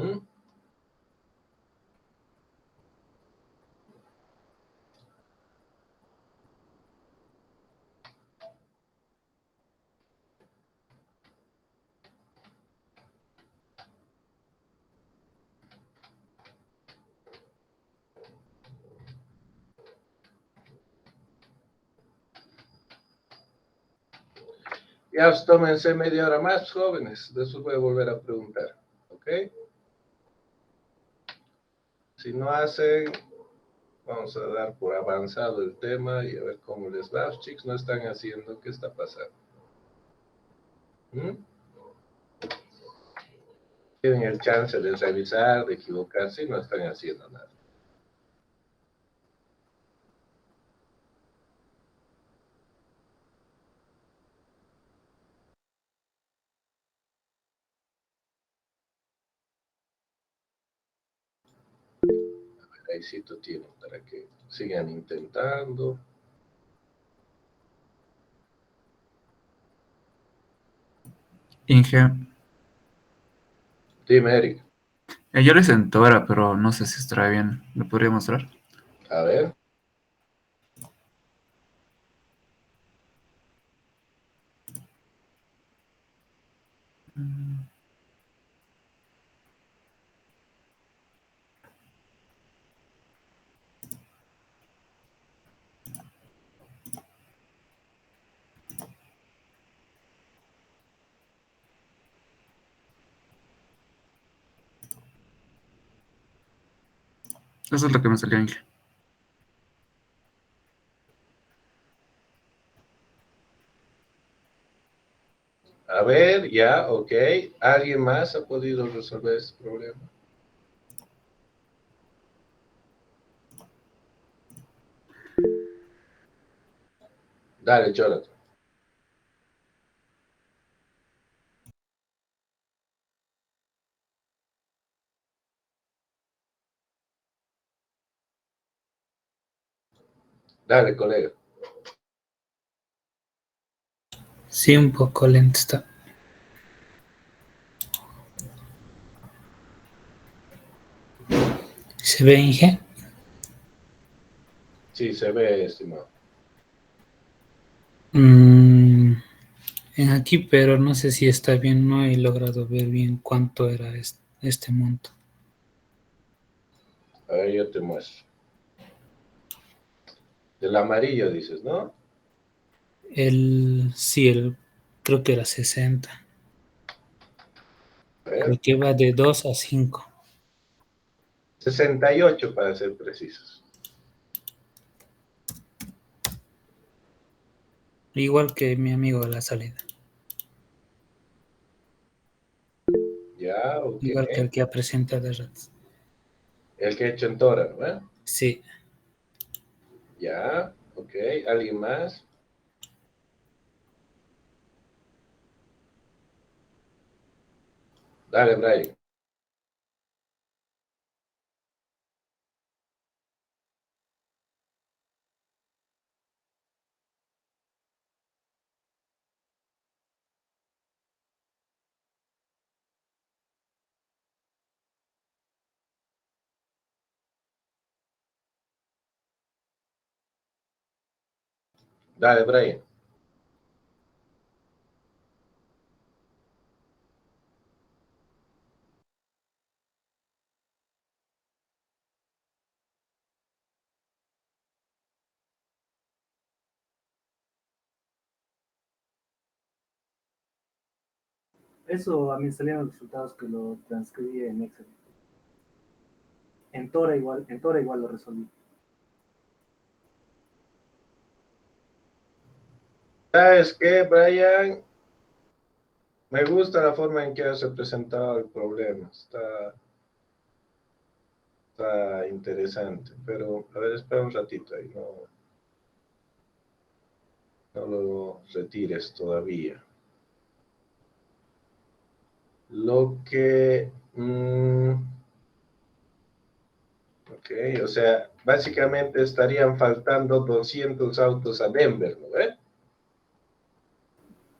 ¿Mm? Ya tómense media hora más, jóvenes. Después voy a volver a preguntar. ¿Ok? Si no hacen, vamos a dar por avanzado el tema y a ver cómo les va. Los chicos no están haciendo. ¿Qué está pasando? ¿Mm? Tienen el chance de revisar, de equivocarse y no están haciendo nada. Ahí sí tú tienes para que sigan intentando. Inge, Dime, Eric. yo le senté ahora, pero no sé si estará bien. ¿Le podría mostrar? A ver. Eso es lo que me salió, Inge. A ver, ya, ok. ¿Alguien más ha podido resolver este problema? Dale, Jonathan. Dale, colega. Sí, un poco lento está. ¿Se ve, Inge? Sí, se ve, estimado. En aquí, pero no sé si está bien, no he logrado ver bien cuánto era este monto. A ver, yo te muestro. Del amarillo dices, ¿no? Sí, creo que era 60. A ver. Creo que va de 2 a 5. 68 para ser precisos. Igual que mi amigo a la salida. Ya, ok. Igual que el que ha presentado de ratos. El que he hecho en Tora, ¿no? Sí. Ya, ok. ¿Alguien más? Dale, Brian. Dale, Brian. Eso a mí salieron los resultados que lo transcribí en Excel. En Tora igual lo resolví. ¿Sabes qué, Brian? Me gusta la forma en que has representado el problema. Está interesante. Pero, a ver, espera un ratito ahí. No lo retires todavía. Lo que... ok, o sea, básicamente estarían faltando 200 autos a Denver, ¿no ve?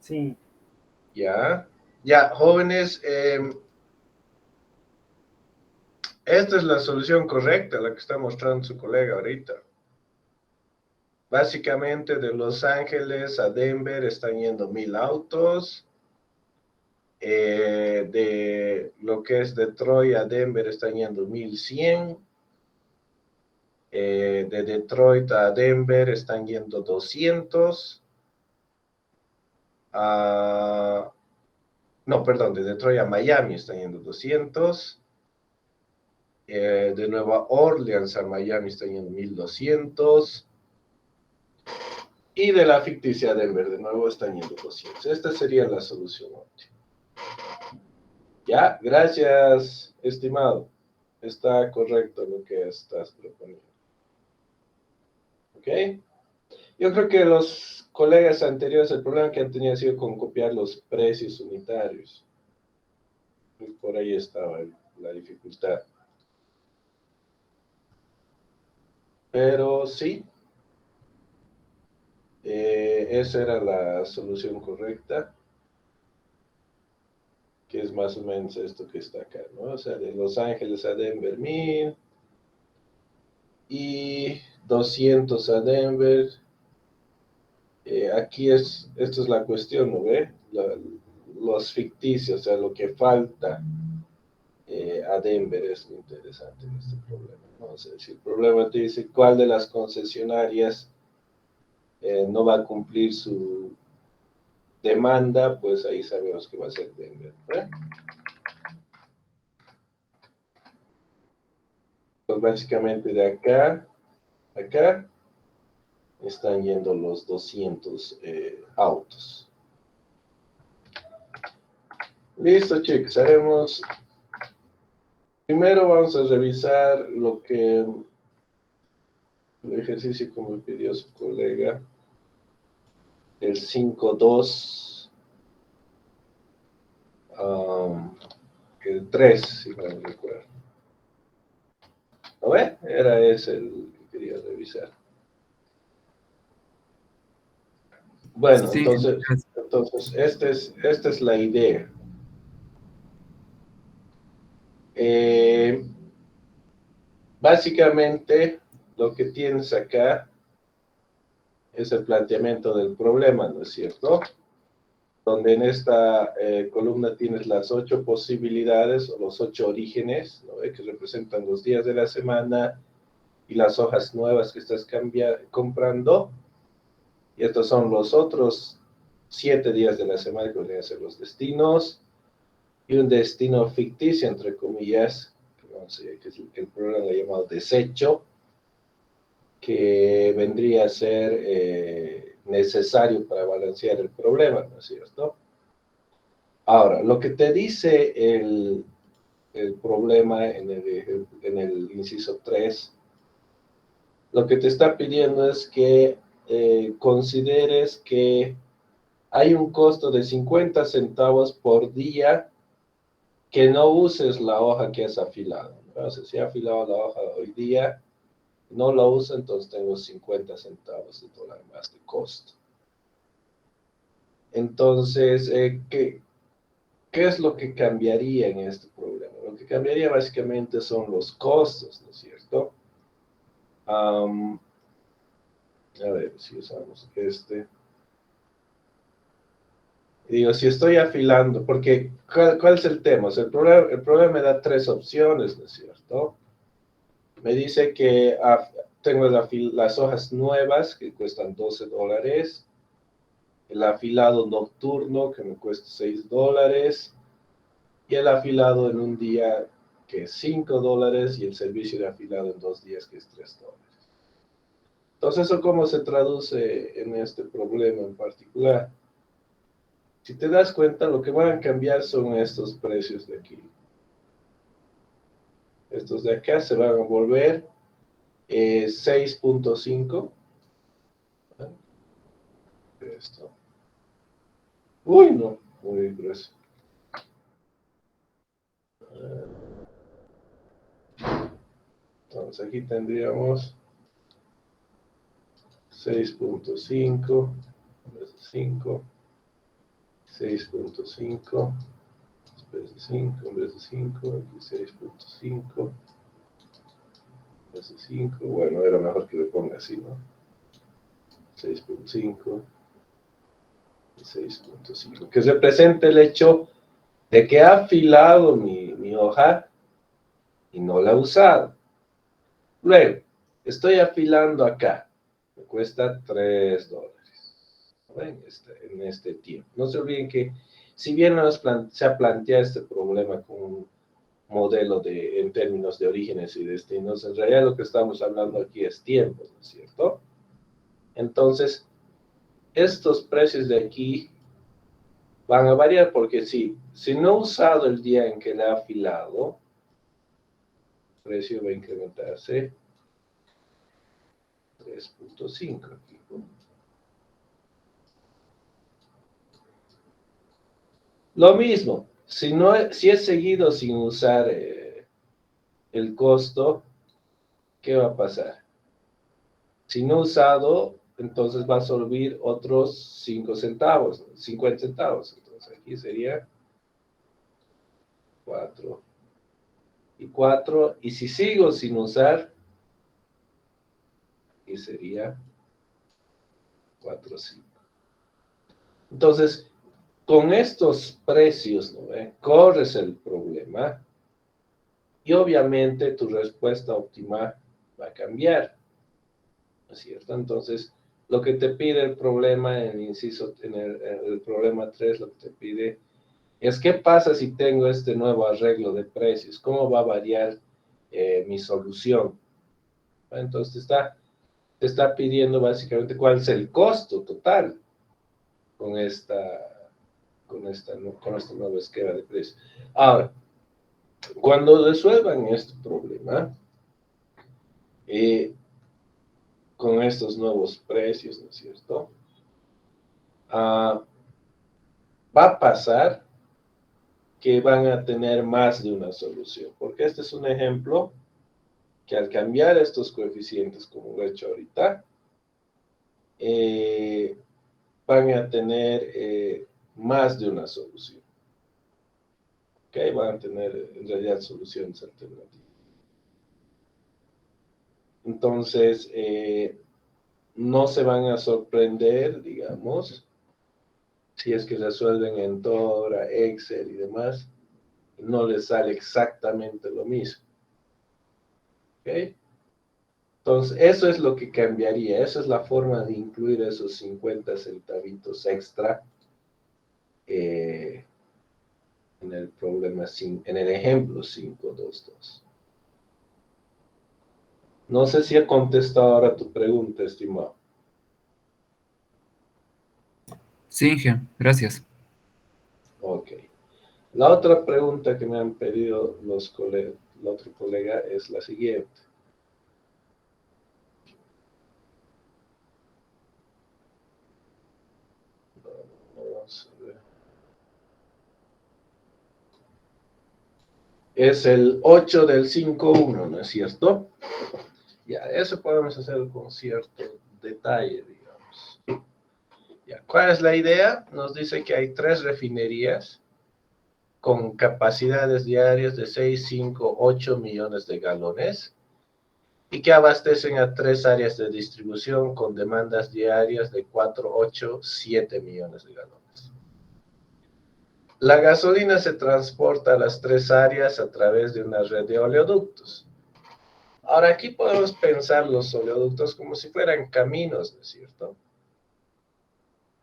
Sí, Ya, ya, jóvenes, esta es la solución correcta, la que está mostrando su colega ahorita. Básicamente de Los Ángeles a Denver están yendo 1000 autos. De lo que es Detroit a Denver están yendo 1100. De Detroit a Denver están yendo 200. No, perdón, de Detroit a Miami están yendo 200. De Nueva Orleans a Miami están yendo 1200. Y de la ficticia Denver de nuevo están yendo 200. Esta sería la solución óptima. Ya, gracias, estimado. Está correcto lo que estás proponiendo. ¿Ok? Yo creo que los colegas anteriores, el problema que han tenido ha sido con copiar los precios unitarios. Y por ahí estaba la dificultad. Pero sí, esa era la solución correcta, que es más o menos esto que está acá, ¿no? O sea, de Los Ángeles a Denver 1000 y 200 a Denver. Aquí esta es la cuestión, ¿no ve? Los ficticios, o sea, lo que falta a Denver es lo interesante en este problema, ¿no? O sea, si el problema te dice cuál de las concesionarias no va a cumplir su demanda, pues ahí sabemos que va a ser Denver, ¿eh? Pues básicamente de acá a acá están yendo los 200 autos. Listo, chicos, haremos... Primero vamos a revisar lo que... el ejercicio como pidió su colega, el 5.2, el 3, si no me recuerdo. ¿No ve? Era ese el que quería revisar. Bueno, Sí, entonces esta es la idea. Básicamente, lo que tienes acá es el planteamiento del problema, ¿no es cierto? Donde en esta columna tienes las 8 posibilidades o los 8 orígenes, ¿no? Que representan los días de la semana y las hojas nuevas que estás comprando. Y estos son los otros 7 días de la semana que podrían ser los destinos. Y un destino ficticio, entre comillas, que es el programa llamado desecho, que vendría a ser necesario para balancear el problema, ¿no es cierto? Ahora, lo que te dice el problema en el inciso 3, lo que te está pidiendo es que consideres que hay un costo de 50 centavos por día que no uses la hoja que has afilado. Entonces, si he afilado la hoja hoy día, no la uso, entonces tengo 50 centavos de dólar más de costo. Entonces, ¿qué es lo que cambiaría en este problema? Lo que cambiaría básicamente son los costos, ¿no es cierto? A ver, si usamos este. Digo, si estoy afilando, porque ¿cuál es el tema? O sea, el problema me da 3 opciones, ¿no es cierto? Me dice que tengo las hojas nuevas que cuestan $12, el afilado nocturno que me cuesta $6, y el afilado en un día que es $5, y el servicio de afilado en 2 días que es $3. Entonces, ¿eso cómo se traduce en este problema en particular? Si te das cuenta, lo que van a cambiar son estos precios de aquí. Estos de acá se van a volver 6.5. Esto. Uy, no, muy grueso. Entonces aquí tendríamos 6.5, 5, 6.5, vez de 5, en vez de 5, aquí 6.5, en vez de 5, bueno, era mejor que le ponga así, ¿no? 6.5 y 6.5, que representa el hecho de que ha afilado mi hoja y no la ha usado. Luego, estoy afilando acá, me cuesta $3, ¿no ven? En este tiempo. No se olviden que, si bien se ha planteado este problema con un modelo en términos de orígenes y destinos, en realidad lo que estamos hablando aquí es tiempo, ¿no es cierto? Entonces, estos precios de aquí van a variar porque si no he usado el día en que le ha afilado, el precio va a incrementarse 3.5 aquí. Lo mismo, si he seguido sin usar el costo, ¿qué va a pasar? Si no he usado, entonces va a absorber otros 5 centavos, 50 centavos. Entonces aquí sería 4 y 4. Y si sigo sin usar, aquí sería 4, 5. Entonces, con estos precios, ¿no ve? Corres el problema y obviamente tu respuesta óptima va a cambiar, ¿no es cierto? Entonces, lo que te pide el problema en inciso, en el problema 3, lo que te pide es qué pasa si tengo este nuevo arreglo de precios, cómo va a variar mi solución. Entonces, te está pidiendo básicamente cuál es el costo total con con este nuevo esquema de precios. Ahora, cuando resuelvan este problema, con estos nuevos precios, ¿no es cierto? Va a pasar que van a tener más de una solución, porque este es un ejemplo que al cambiar estos coeficientes, como lo he hecho ahorita, van a tener más de una solución. ¿Ok? Van a tener en realidad soluciones alternativas. Entonces, no se van a sorprender, digamos, si es que resuelven en Tora, Excel y demás, no les sale exactamente lo mismo. ¿Ok? Entonces, eso es lo que cambiaría, esa es la forma de incluir esos 50 centavitos extra en el problema, en el ejemplo 522. No sé si he contestado ahora tu pregunta, estimado. Sí, Inge, gracias. Ok. La otra pregunta que me han pedido el otro colega es la siguiente. Vamos a ver. Es el 8 del 5.1, ¿no es cierto? Ya, eso podemos hacer con cierto detalle, digamos. Ya, ¿cuál es la idea? Nos dice que hay 3 refinerías con capacidades diarias de 6, 5, 8 millones de galones y que abastecen a 3 áreas de distribución con demandas diarias de 4, 8, 7 millones de galones. La gasolina se transporta a las 3 áreas a través de una red de oleoductos. Ahora, aquí podemos pensar los oleoductos como si fueran caminos, ¿no es cierto?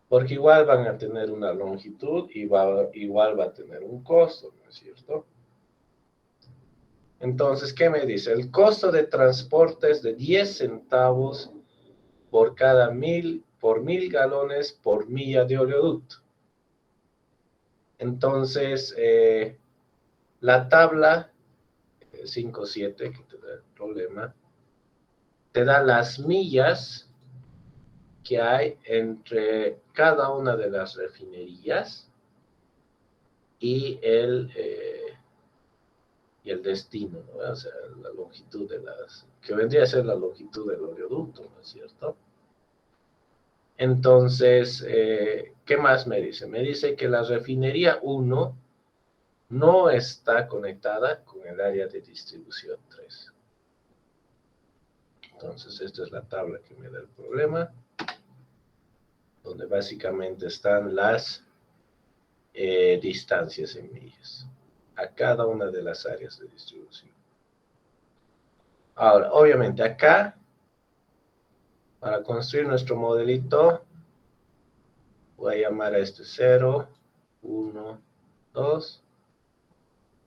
Porque igual van a tener una longitud y igual va a tener un costo, ¿no es cierto? Entonces, ¿qué me dice? El costo de transporte es de 10 centavos por cada 1000 galones por milla de oleoducto. Entonces, la tabla 5.7, que te da el problema, te da las millas que hay entre cada una de las refinerías y el destino, ¿no? O sea, la longitud que vendría a ser la longitud del oleoducto, ¿no es cierto? Entonces, ¿qué más me dice? Me dice que la refinería 1 no está conectada con el área de distribución 3. Entonces, esta es la tabla que me da el problema, donde básicamente están las distancias en millas a cada una de las áreas de distribución. Ahora, obviamente acá, para construir nuestro modelito, voy a llamar a este 0, 1, 2,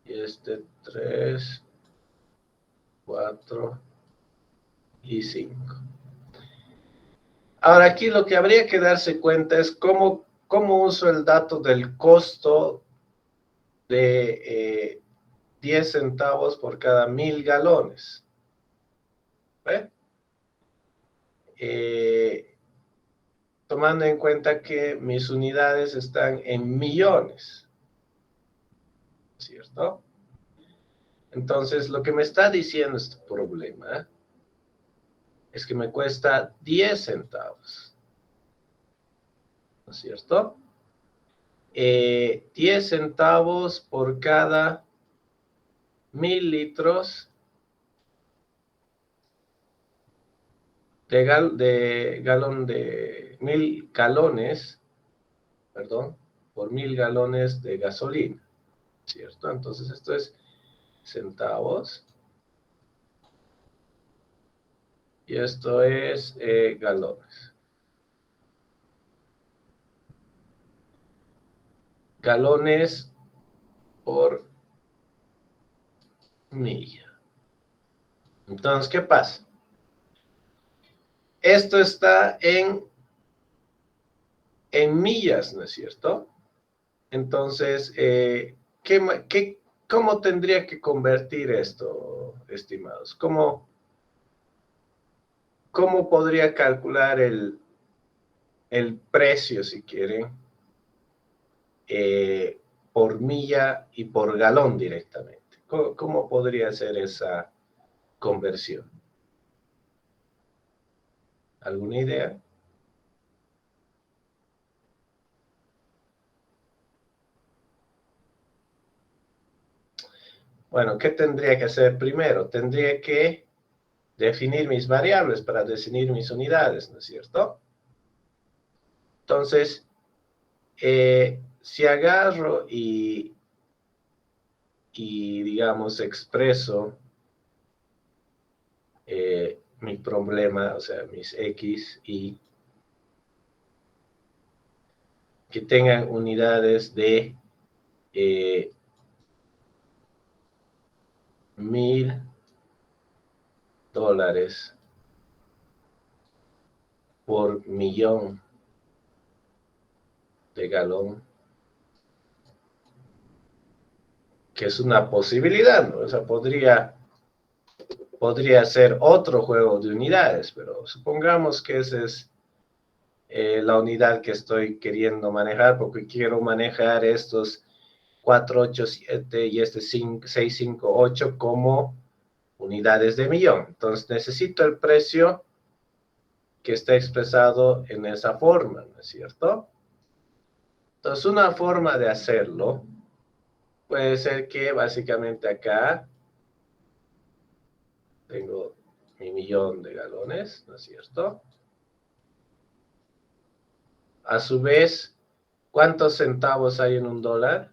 y este 3, 4 y 5. Ahora aquí lo que habría que darse cuenta es cómo uso el dato del costo de 10 centavos por cada 1000 galones. ¿Ve? Tomando en cuenta que mis unidades están en millones, ¿cierto? Entonces, lo que me está diciendo este problema es que me cuesta 10 centavos, ¿no es cierto? 10 centavos por cada 1000 litros de galón de 1000 galones, perdón, por 1000 galones de gasolina, ¿cierto? Entonces esto es centavos y esto es galones. Galones por milla. Entonces, ¿qué pasa? Esto está en millas, ¿no es cierto? Entonces, ¿cómo tendría que convertir esto, estimados? ¿Cómo podría calcular el precio, si quieren, por milla y por galón directamente? ¿Cómo podría ser esa conversión? ¿Alguna idea? Bueno, ¿qué tendría que hacer primero? Tendría que definir mis variables para definir mis unidades, ¿no es cierto? Entonces, si agarro y digamos, expreso mi problema, o sea, mis X, y que tengan unidades de 1000 dólares por millón de galón, que es una posibilidad, ¿no? O sea, podría ser otro juego de unidades, pero supongamos que esa es la unidad que estoy queriendo manejar, porque quiero manejar estos 487 y este 658 como unidades de millón. Entonces necesito el precio que está expresado en esa forma, ¿no es cierto? Entonces una forma de hacerlo puede ser que básicamente acá tengo mi millón de galones, ¿no es cierto? A su vez, ¿cuántos centavos hay en un dólar?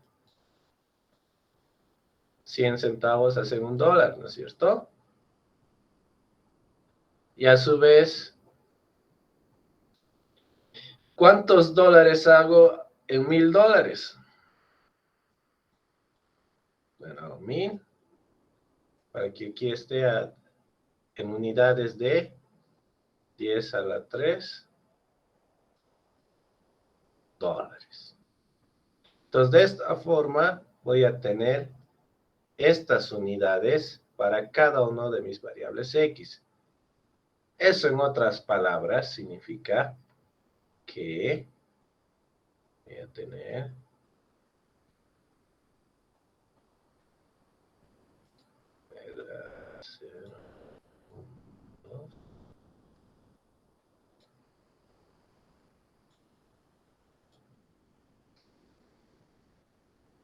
100 centavos hacen un dólar, ¿no es cierto? Y a su vez, ¿cuántos dólares hago en 1000 dólares? Bueno, 1000, para que aquí esté en unidades de 10 a la 3 dólares. Entonces, de esta forma voy a tener estas unidades para cada uno de mis variables X. Eso, en otras palabras, significa que voy a tener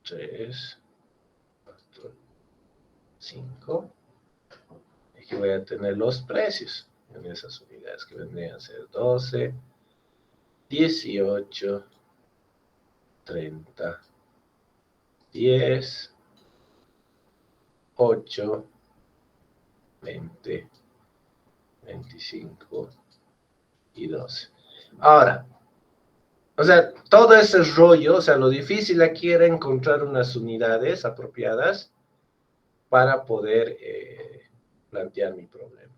3, 5. Aquí voy a tener los precios en esas unidades que vendrían a ser 12, 18, 30, 10, 8, 20, 25 y 12. Ahora, o sea, todo ese rollo, o sea, lo difícil aquí era encontrar unas unidades apropiadas para poder plantear mi problema.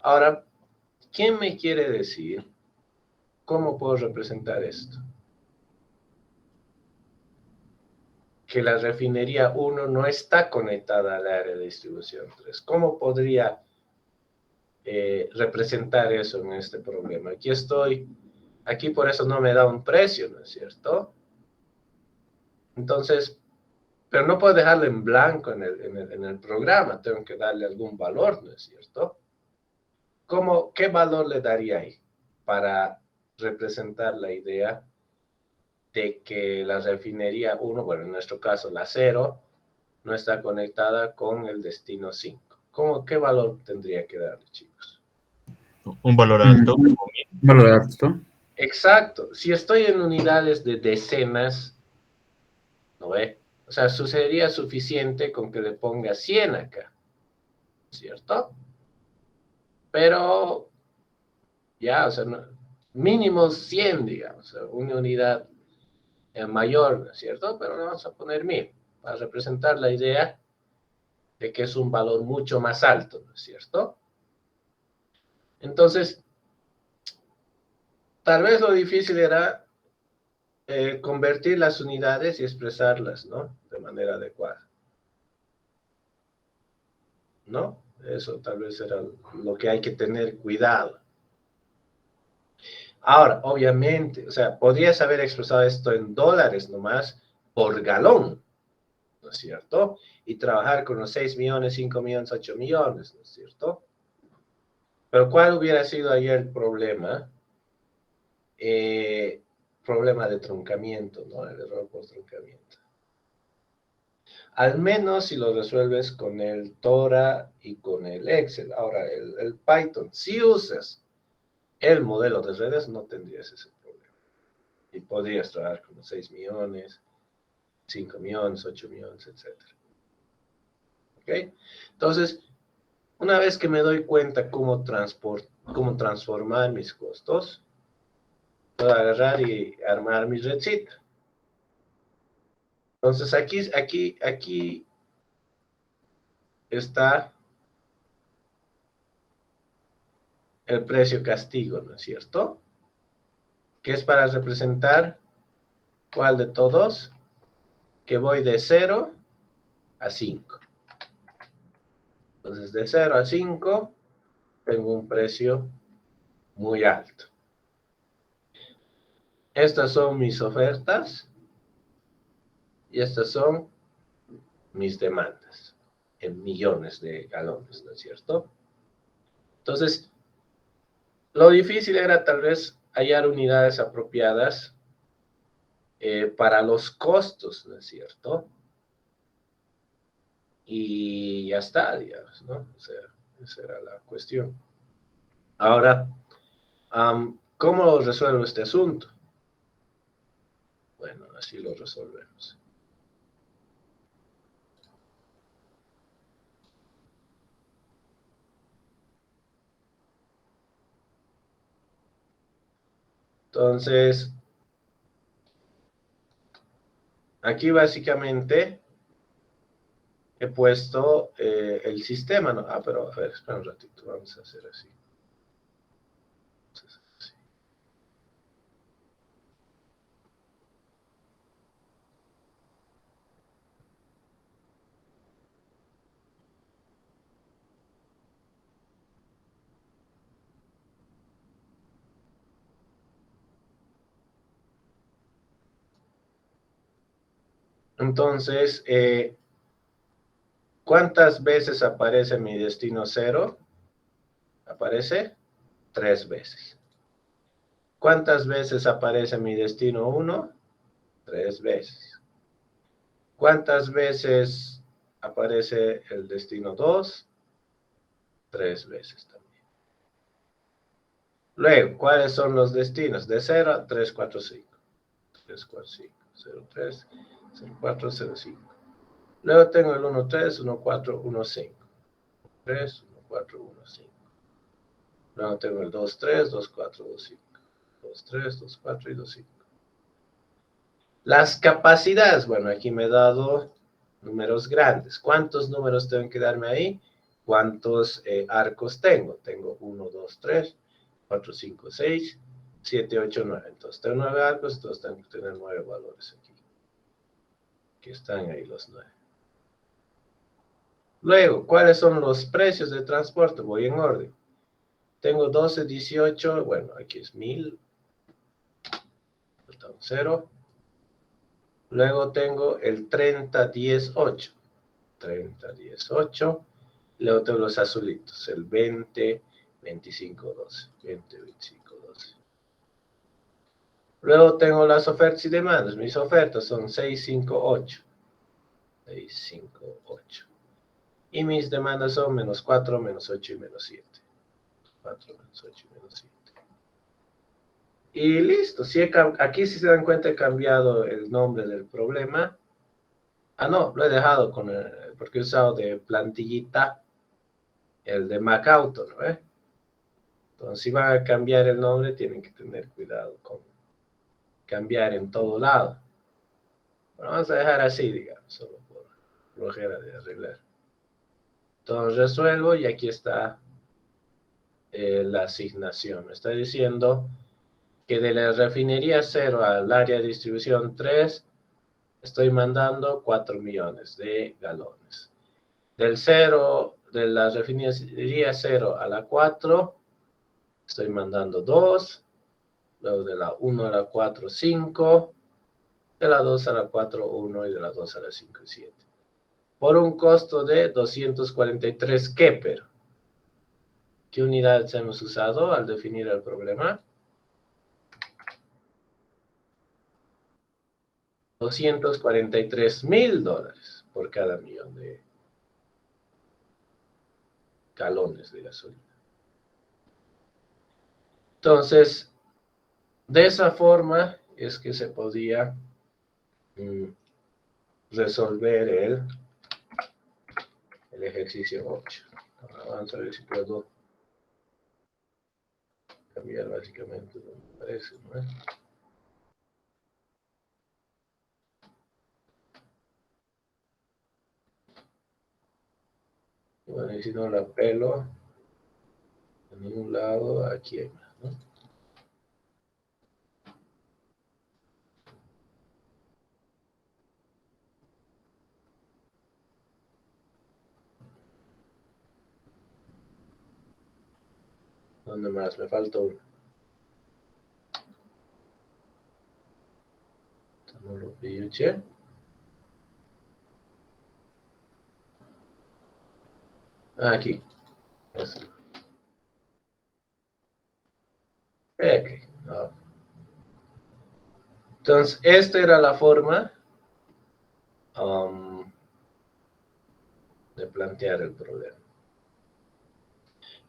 Ahora, ¿quién me quiere decir cómo puedo representar esto? Que la refinería 1 no está conectada al área de distribución 3. ¿Cómo podría representar eso en este problema? Aquí por eso no me da un precio, ¿no es cierto? Entonces, pero no puedo dejarlo en blanco en el programa, tengo que darle algún valor, ¿no es cierto? ¿Qué valor le daría ahí para representar la idea de que la refinería 1, bueno, en nuestro caso la 0, no está conectada con el destino 5? ¿Qué valor tendría que darle, chicos? Un valor alto. Valor alto. Exacto. Si estoy en unidades de decenas, ¿no ve? O sea, sucedería suficiente con que le ponga 100 acá, ¿cierto? Pero, ya, o sea, mínimo 100, digamos, una unidad mayor, ¿no es cierto? Pero le vamos a poner 1000 para representar la idea de que es un valor mucho más alto, ¿no es cierto? Entonces, tal vez lo difícil era convertir las unidades y expresarlas, ¿no? De manera adecuada. ¿No? Eso tal vez era lo que hay que tener cuidado. Ahora, obviamente, o sea, podrías haber expresado esto en dólares nomás por galón, ¿no es cierto? Y trabajar con los 6 millones, 5 millones, 8 millones, ¿no es cierto? Pero ¿cuál hubiera sido ahí el problema? Problema de truncamiento, ¿no? El error por truncamiento. Al menos si lo resuelves con el Tora y con el Excel. Ahora, el Python, si usas el modelo de redes, no tendrías ese problema. Y podrías trabajar con los 6 millones, 5 millones, 8 millones, etc. ¿Ok? Entonces, una vez que me doy cuenta cómo transformar mis costos, puedo agarrar y armar mi redcita. Entonces, aquí está el precio castigo, ¿no es cierto? Que es para representar ¿cuál de todos? Que voy de 0 a 5. Entonces, de 0 a 5, tengo un precio muy alto. Estas son mis ofertas y estas son mis demandas en millones de galones, ¿no es cierto? Entonces, lo difícil era tal vez hallar unidades apropiadas para los costos, ¿no es cierto? Y ya está, digamos, ¿no? O sea, esa era la cuestión. Ahora, ¿cómo resuelvo este asunto? Bueno, así lo resolvemos. Entonces, aquí básicamente he puesto el sistema, ¿no? Pero a ver, espera un ratito, vamos a hacer así. Entonces, ¿cuántas veces aparece mi destino 0? Aparece 3 veces. ¿Cuántas veces aparece mi destino 1? 3 veces. ¿Cuántas veces aparece el destino 2, 3 veces también. Luego, ¿cuáles son los destinos? De 0 a 3, 4, 5. 3, 4, 5, 0, 3, 0, 4, 0, 5. Luego tengo el 1, 3, 1, 4, 1, 5. 3, 1, 4, 1, 5. Luego tengo el 2, 3, 2, 4, 2, 5. 2, 3, 2, 4 y 2, 5. Las capacidades, bueno, aquí me he dado números grandes. ¿Cuántos números tengo que darme ahí? ¿Cuántos arcos tengo? Tengo 1, 2, 3, 4, 5, 6, 7, 8, 9. Entonces tengo 9 arcos, entonces tengo que tener 9 valores aquí. Que están ahí los 9. Luego, ¿cuáles son los precios de transporte? Voy en orden. Tengo 12, 18, bueno, aquí es 1000. Falta un 0. Luego tengo el 30, 10, 8. 30, 10, 8. Luego tengo los azulitos, el 20, 25, 12. 20, 25, 12. Luego tengo las ofertas y demandas. Mis ofertas son 6, 5, 8. 6, 5, 8. Y mis demandas son menos 4, menos 8 y menos 7. 4, menos 8 y menos 7. Y listo. Aquí si se dan cuenta he cambiado el nombre del problema. Ah, no, lo he dejado porque he usado de plantillita el de MacAuto, ¿no? Entonces, si van a cambiar el nombre, tienen que tener cuidado con cambiar en todo lado. Bueno, vamos a dejar así, digamos, solo por flojera de arreglar. Entonces, resuelvo y aquí está la asignación. Me está diciendo que de la refinería 0 al área de distribución 3, estoy mandando 4 millones de galones. Del 0, de la refinería 0 a la 4, estoy mandando 2. Luego de la 1 a la 4, 5. De la 2 a la 4, 1. Y de la 2 a la 5, 7. Por un costo de 243 Kepler. ¿Qué unidades hemos usado al definir el problema? $243,000 por cada millón de galones de gasolina. Entonces, de esa forma es que se podía resolver el ejercicio 8. Ahora vamos a ver si puedo cambiar básicamente lo que me parece, ¿no? Bueno, y si no la pelo en un lado, aquí hay más, ¿no? ¿Dónde más? Me falta uno. No lo pilluché. Aquí. Eso. Ok. No. Entonces, esta era la forma de plantear el problema.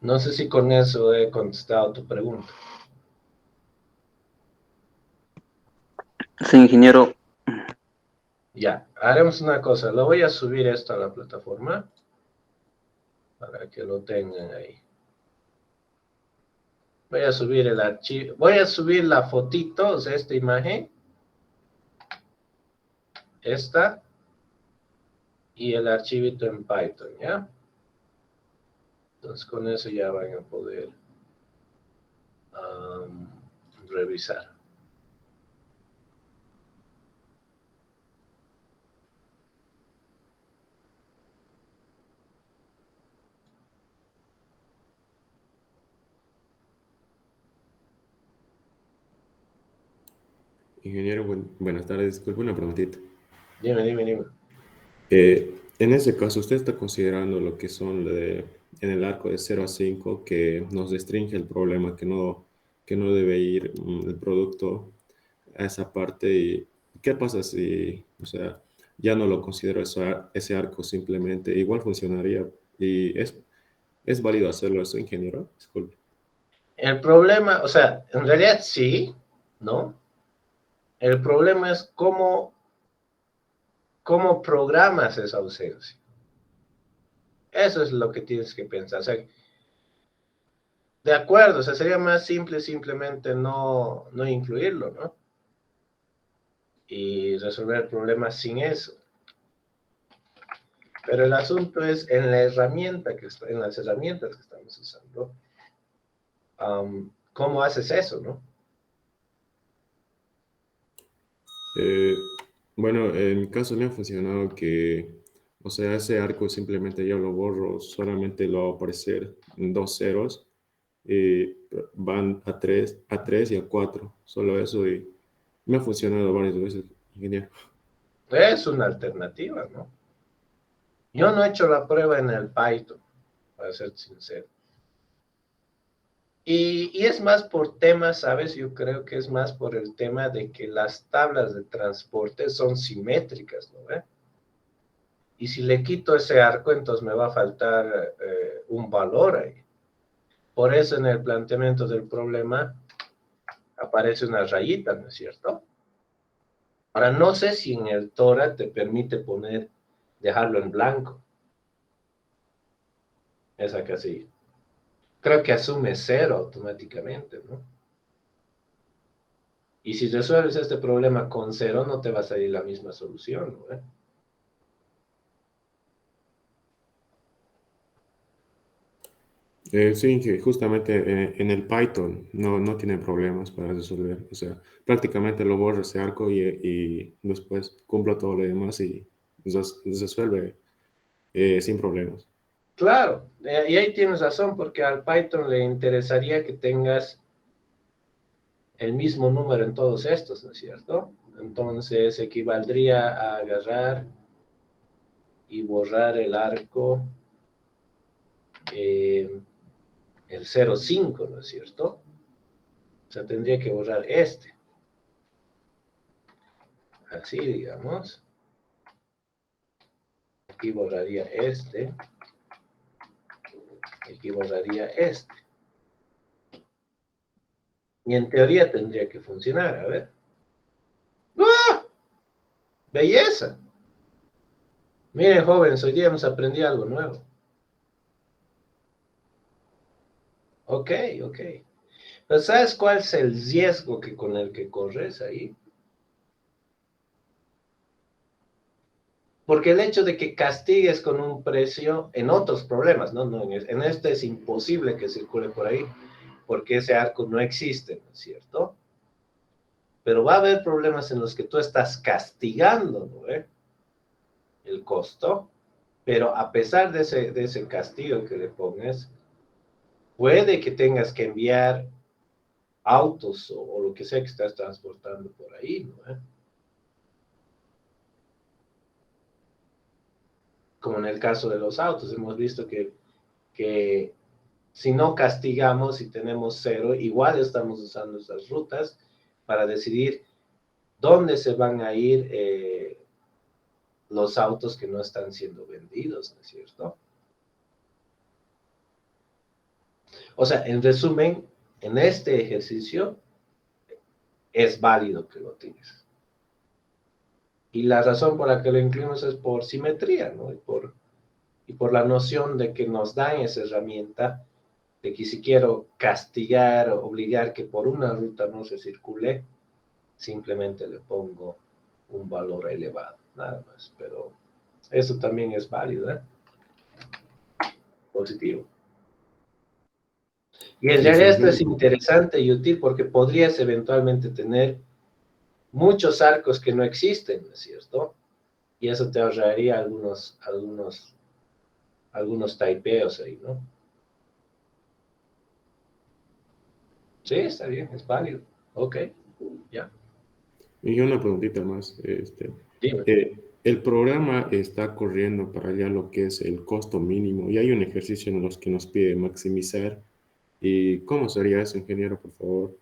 No sé si con eso he contestado tu pregunta. Sí, ingeniero. Ya, haremos una cosa. Lo voy a subir esto a la plataforma para que lo tengan ahí. Voy a subir el archivo. Voy a subir la fotito, o sea, esta imagen. Esta. Y el archivito en Python, ¿ya? Entonces, con eso ya van a poder revisar. Ingeniero, buenas tardes. Disculpe una preguntita. Dime. En ese caso, ¿usted está considerando lo que son en el arco de 0 a 5 que nos restringe el problema, que no debe ir el producto a esa parte? ¿Y qué pasa si, o sea, ya no lo considero ese arco simplemente. Igual funcionaría y es válido hacerlo eso, ingeniero. Disculpe. El problema, o sea, en realidad sí, ¿no? El problema es cómo programas esa ausencia. Eso es lo que tienes que pensar. O sea, de acuerdo, o sea, sería más simple simplemente no incluirlo, ¿no? Y resolver el problema sin eso. Pero el asunto es en la herramienta en las herramientas que estamos usando. ¿Cómo haces eso, no? Bueno, en mi caso me ha funcionado que, o sea, ese arco simplemente yo lo borro, solamente lo hago aparecer en 2 ceros y van a tres y a 4, solo eso y me ha funcionado varias veces, ingeniero. Es una alternativa, ¿no? Yo no he hecho la prueba en el Python, para ser sincero. Y es más por temas, ¿sabes? Yo creo que es más por el tema de que las tablas de transporte son simétricas, ¿no? Y si le quito ese arco, entonces me va a faltar un valor ahí. Por eso en el planteamiento del problema aparece una rayita, ¿no es cierto? Ahora, no sé si en el Tora te permite dejarlo en blanco, esa casilla. Creo que asume 0 automáticamente, ¿no? Y si resuelves este problema con 0, no te va a salir la misma solución, ¿no? Sí, que justamente en el Python no tiene problemas para resolver. O sea, prácticamente lo borro ese arco y después cumplo todo lo demás y resuelve sin problemas. Claro, y ahí tienes razón, porque al Python le interesaría que tengas el mismo número en todos estos, ¿no es cierto? Entonces equivaldría a agarrar y borrar el arco, el 0,5, ¿no es cierto? O sea, tendría que borrar este. Así, digamos. Aquí borraría este. Aquí borraría este. Y en teoría tendría que funcionar, a ver. ¡Ah! ¡Belleza! Miren, jóvenes, hoy día hemos aprendido algo nuevo. Ok, ok. Pero ¿sabes cuál es el riesgo con el que corres ahí? Porque el hecho de que castigues con un precio en otros problemas, ¿no? En este es imposible que circule por ahí, porque ese arco no existe, ¿no es cierto? Pero va a haber problemas en los que tú estás castigando, ¿no? El costo, pero a pesar de ese castigo que le pongas, puede que tengas que enviar autos o lo que sea que estás transportando por ahí, ¿no? Como en el caso de los autos, hemos visto que si no castigamos y tenemos 0, igual estamos usando esas rutas para decidir dónde se van a ir los autos que no están siendo vendidos, ¿no es cierto? O sea, en resumen, en este ejercicio es válido que lo tienes. Y la razón por la que lo incluimos es por simetría, ¿no? Y por la noción de que nos dan esa herramienta de que si quiero castigar o obligar que por una ruta no se circule, simplemente le pongo un valor elevado, nada más. Pero eso también es válido, ¿eh? Positivo. Y en Sí, realidad sí, esto es interesante y útil porque podrías eventualmente tener muchos arcos que no existen, ¿no es cierto? Y eso te ahorraría algunos typeos ahí, ¿no? Sí, está bien, es válido. Ok, ya. Y una preguntita más. Dime. El programa está corriendo para allá lo que es el costo mínimo y hay un ejercicio en los que nos pide maximizar. ¿Y cómo sería eso, ingeniero, por favor?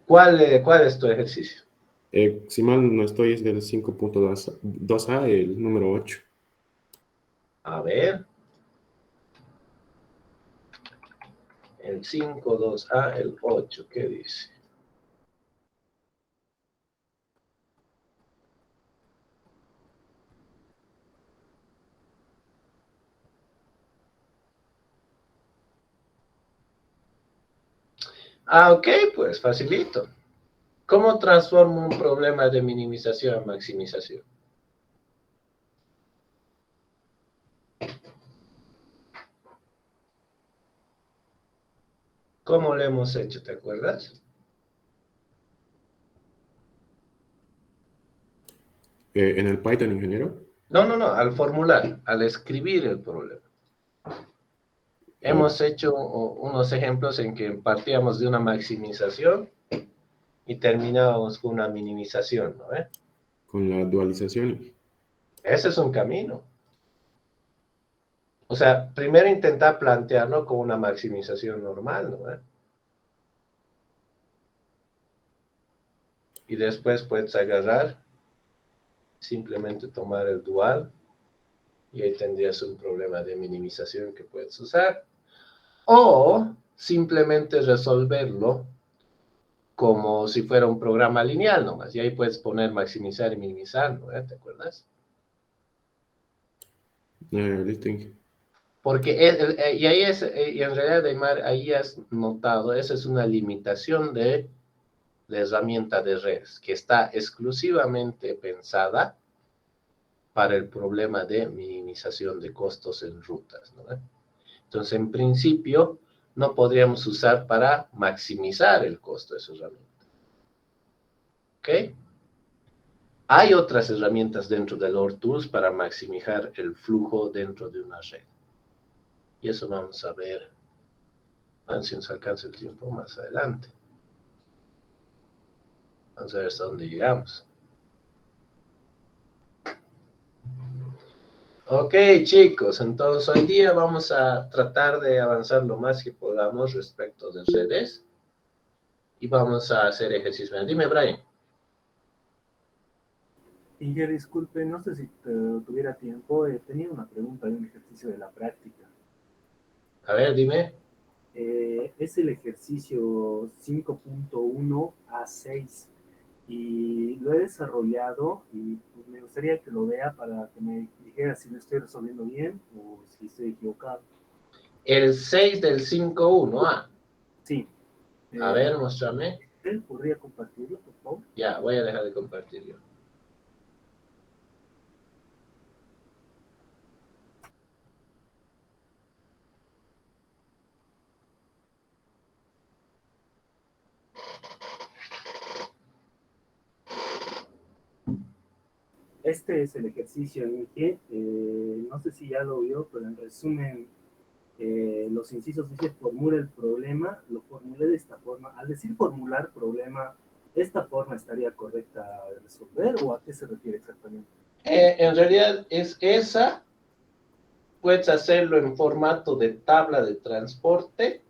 ¿Cuál es tu ejercicio? Si mal no estoy, es del 5.2a, el número 8. A ver. El 5.2a, el 8, ¿qué dice? Ah, ok, pues facilito. ¿Cómo transformo un problema de minimización a maximización? ¿Cómo lo hemos hecho? ¿Te acuerdas? ¿En el Python, ingeniero? No, al formular, al escribir el problema. Hemos hecho unos ejemplos en que partíamos de una maximización y terminábamos con una minimización, ¿no? Con la dualización. Ese es un camino. O sea, primero intentar plantearlo como una maximización normal, ¿no? Y después puedes agarrar, simplemente tomar el dual, y ahí tendrías un problema de minimización que puedes usar. O simplemente resolverlo como si fuera un programa lineal nomás. Y ahí puedes poner maximizar y minimizar, ¿no? ¿Te acuerdas? Listo. Porque, y ahí es, y en realidad, Aymar, ahí has notado, esa es una limitación de la herramienta de redes, que está exclusivamente pensada para el problema de minimización de costos en rutas, ¿no? Entonces, en principio, no podríamos usar para maximizar el costo de esa herramienta. ¿Ok? Hay otras herramientas dentro de LordTools para maximizar el flujo dentro de una red. Y eso vamos a ver, si nos alcanza el tiempo más adelante. Vamos a ver hasta dónde llegamos. Ok, chicos, entonces hoy día vamos a tratar de avanzar lo más que podamos respecto de redes. Y vamos a hacer ejercicio. Dime, Brian. Inge, disculpe, no sé si tuviera tiempo, tenía una pregunta de un ejercicio de la práctica. A ver, dime. Es el ejercicio 5.1 A6 y lo he desarrollado y pues, me gustaría que lo vea para que me dijera si lo estoy resolviendo bien o si estoy equivocado. El 6 del 5.1. Sí. A ver, muéstrame. ¿Podría compartirlo, por favor? Ya, voy a dejar de compartir yo. Este es el ejercicio en que, no sé si ya lo vio, pero en resumen, los incisos dice formula el problema, lo formulé de esta forma. Al decir formular problema, ¿esta forma estaría correcta de resolver o a qué se refiere exactamente? En realidad es esa. Puedes hacerlo en formato de tabla de transporte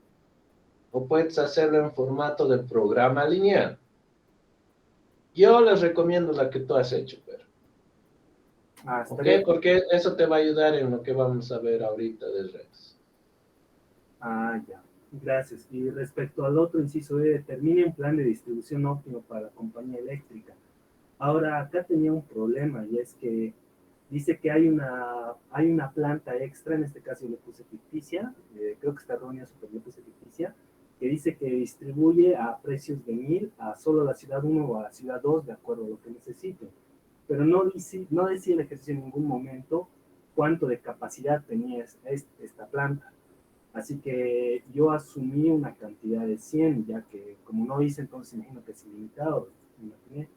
o puedes hacerlo en formato de programa lineal. Yo les recomiendo la que tú has hecho, pero. ¿Ok? Porque eso te va a ayudar en lo que vamos a ver ahorita de redes. Ah, ya. Gracias. Y respecto al otro inciso, determine un plan de distribución óptimo para la compañía eléctrica. Ahora, acá tenía un problema y es que dice que hay una planta extra, en este caso yo le puse ficticia, creo que está errónea, pero le puse ficticia, que dice que distribuye a precios de 1000 a solo la ciudad 1 o a la ciudad 2, de acuerdo a lo que necesite. Pero no decía el ejercicio en ningún momento cuánto de capacidad tenía esta planta. Así que yo asumí una cantidad de 100, ya que como no hice, entonces imagino que es ilimitado, me imaginé.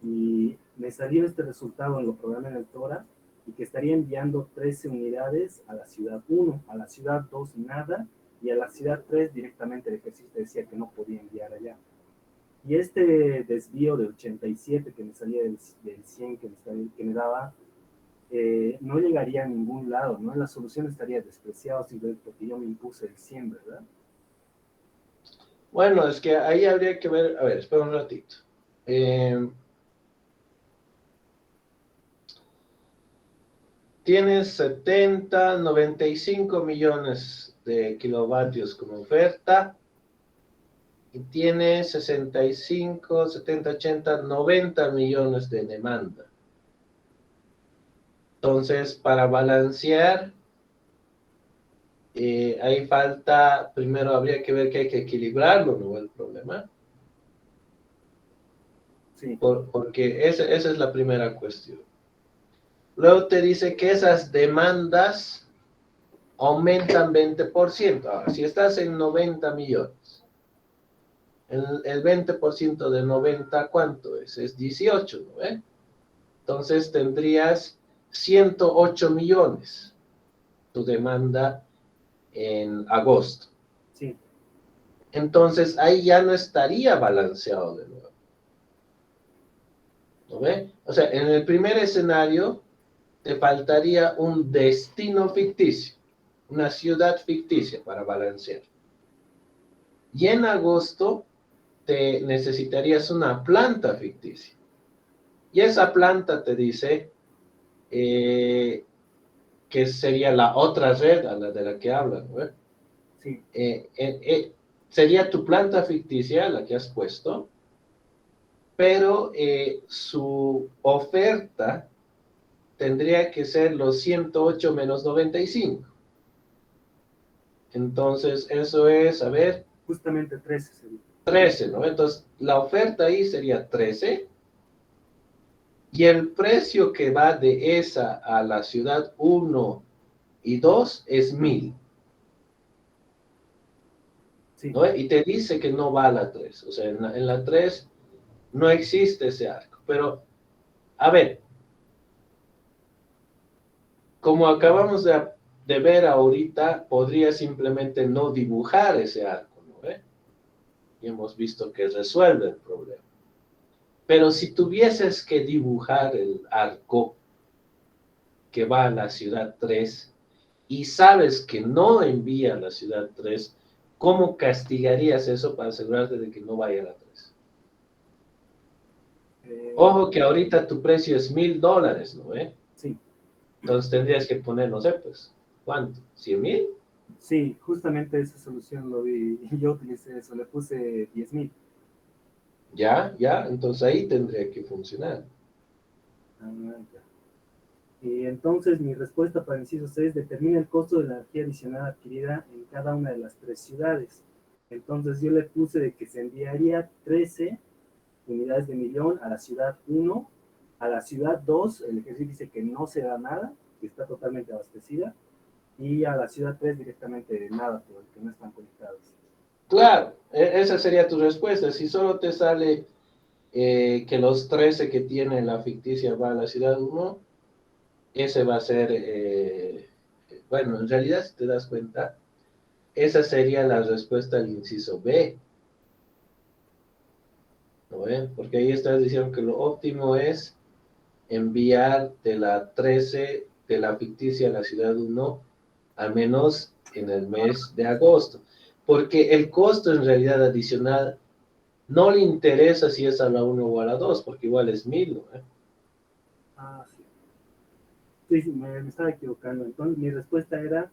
Y me salió este resultado en lo programé en el TORA y que estaría enviando 13 unidades a la ciudad 1, a la ciudad 2 nada, y a la ciudad 3 directamente el ejercicio decía que no podía enviar allá. Y este desvío de 87 que me salía del 100 que me daba, no llegaría a ningún lado, ¿no? La solución estaría despreciada simplemente porque yo me impuse el 100, ¿verdad? Bueno, es que ahí habría que ver, a ver, espera un ratito. tienes 70, 95 millones de kilovatios como oferta y tienes 65, 70, 80, 90 millones de demanda. Entonces, para balancear, ahí falta, primero habría que ver que hay que equilibrarlo, ¿no? El problema. Sí, Porque esa es la primera cuestión. Luego te dice que esas demandas aumentan 20%. Ahora, si estás en 90 millones, el 20% de 90, ¿cuánto es? Es 18, ¿no? Entonces tendrías 108 millones tu demanda en agosto. sí, Entonces ahí ya no estaría balanceado de nuevo. ¿No ve? O sea, en el primer escenario te faltaría un destino ficticio, una ciudad ficticia para balancear. Y en agosto te necesitarías una planta ficticia. Y esa planta te dice que sería la otra red a la de la que hablan, ¿no? sí. Sería tu planta ficticia la que has puesto, pero su oferta tendría que ser los 108 menos 95. Entonces, eso es, a ver, Justamente 13 sería. 13, ¿no? Entonces, la oferta ahí sería 13 y el precio que va de esa a la ciudad 1 y 2 es 1000, Sí, ¿no? Y te dice que no va a la 3, o sea, en la 3 no existe ese arco. Pero, a ver, como acabamos de ver ahorita, podría simplemente no dibujar ese arco, ¿no? Y hemos visto que resuelve el problema. Pero si tuvieses que dibujar el arco que va a la ciudad 3 y sabes que no envía a la ciudad 3, ¿cómo castigarías eso para asegurarte de que no vaya a la 3? Ojo que ahorita tu precio es $1000, ¿no? sí, Entonces tendrías que poner, no sé, pues, ¿cuánto? ¿100,000? sí, justamente esa solución lo vi. Yo utilicé eso, le puse 10,000. Ya, ya, entonces ahí tendría que funcionar. Ah, ya. Y entonces mi respuesta para el inciso 6 determina el costo de la energía adicional adquirida en cada una de las 3 ciudades. Entonces yo le puse de que se enviaría 13 unidades de millón a la ciudad 1, a la ciudad 2, el ejercicio dice que no se da nada, que está totalmente abastecida, y a la ciudad 3 directamente nada, porque no están conectados. Claro, esa sería tu respuesta. Si solo te sale que los 13 que tiene la ficticia va a la ciudad 1, ese va a ser, bueno, en realidad si te das cuenta, esa sería la respuesta al inciso B, ¿no ven? Porque ahí estás diciendo que lo óptimo es enviar de la 13, de la ficticia a la ciudad 1, al menos en el mes de agosto. Porque el costo en realidad adicional no le interesa si es a la 1 o a la 2, porque igual es 1000, ¿no? Ah, sí. Sí, sí, me estaba equivocando. Entonces mi respuesta era,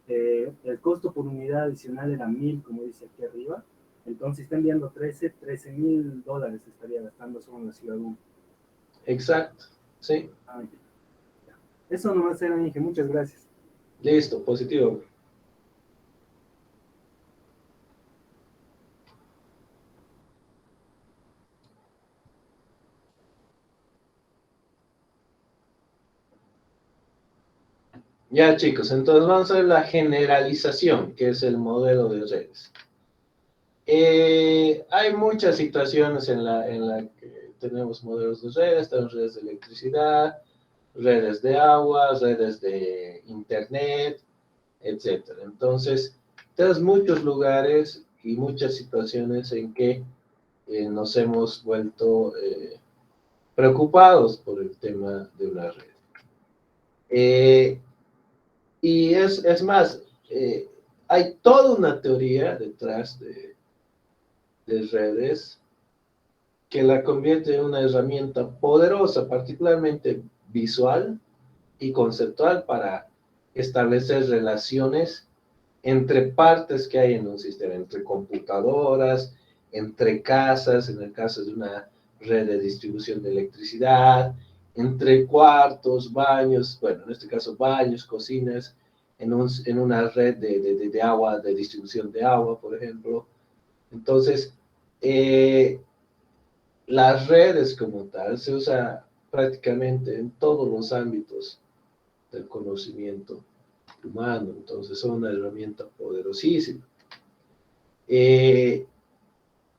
el costo por unidad adicional era 1000, como dice aquí arriba. Entonces si está enviando 13,000 dólares estaría gastando solo en la ciudad 1. Exacto, sí. Ah, ya. Eso nomás era, Inge, muchas gracias. Listo, positivo. Ya chicos, entonces vamos a ver la generalización, que es el modelo de redes. Hay muchas situaciones en la que tenemos modelos de redes, tenemos redes de electricidad, redes de agua, redes de internet, etcétera. Entonces, tenemos muchos lugares y muchas situaciones en que nos hemos vuelto preocupados por el tema de una red. Y es más, hay toda una teoría detrás de redes que la convierte en una herramienta poderosa, particularmente visual, y conceptual para establecer relaciones entre partes que hay en un sistema, entre computadoras, entre casas, en el caso de una red de distribución de electricidad, entre cuartos, baños, bueno, en este caso baños, cocinas, en una red de agua, de distribución de agua, por ejemplo. Entonces, las redes como tal se usa prácticamente en todos los ámbitos del conocimiento humano, entonces son una herramienta poderosísima.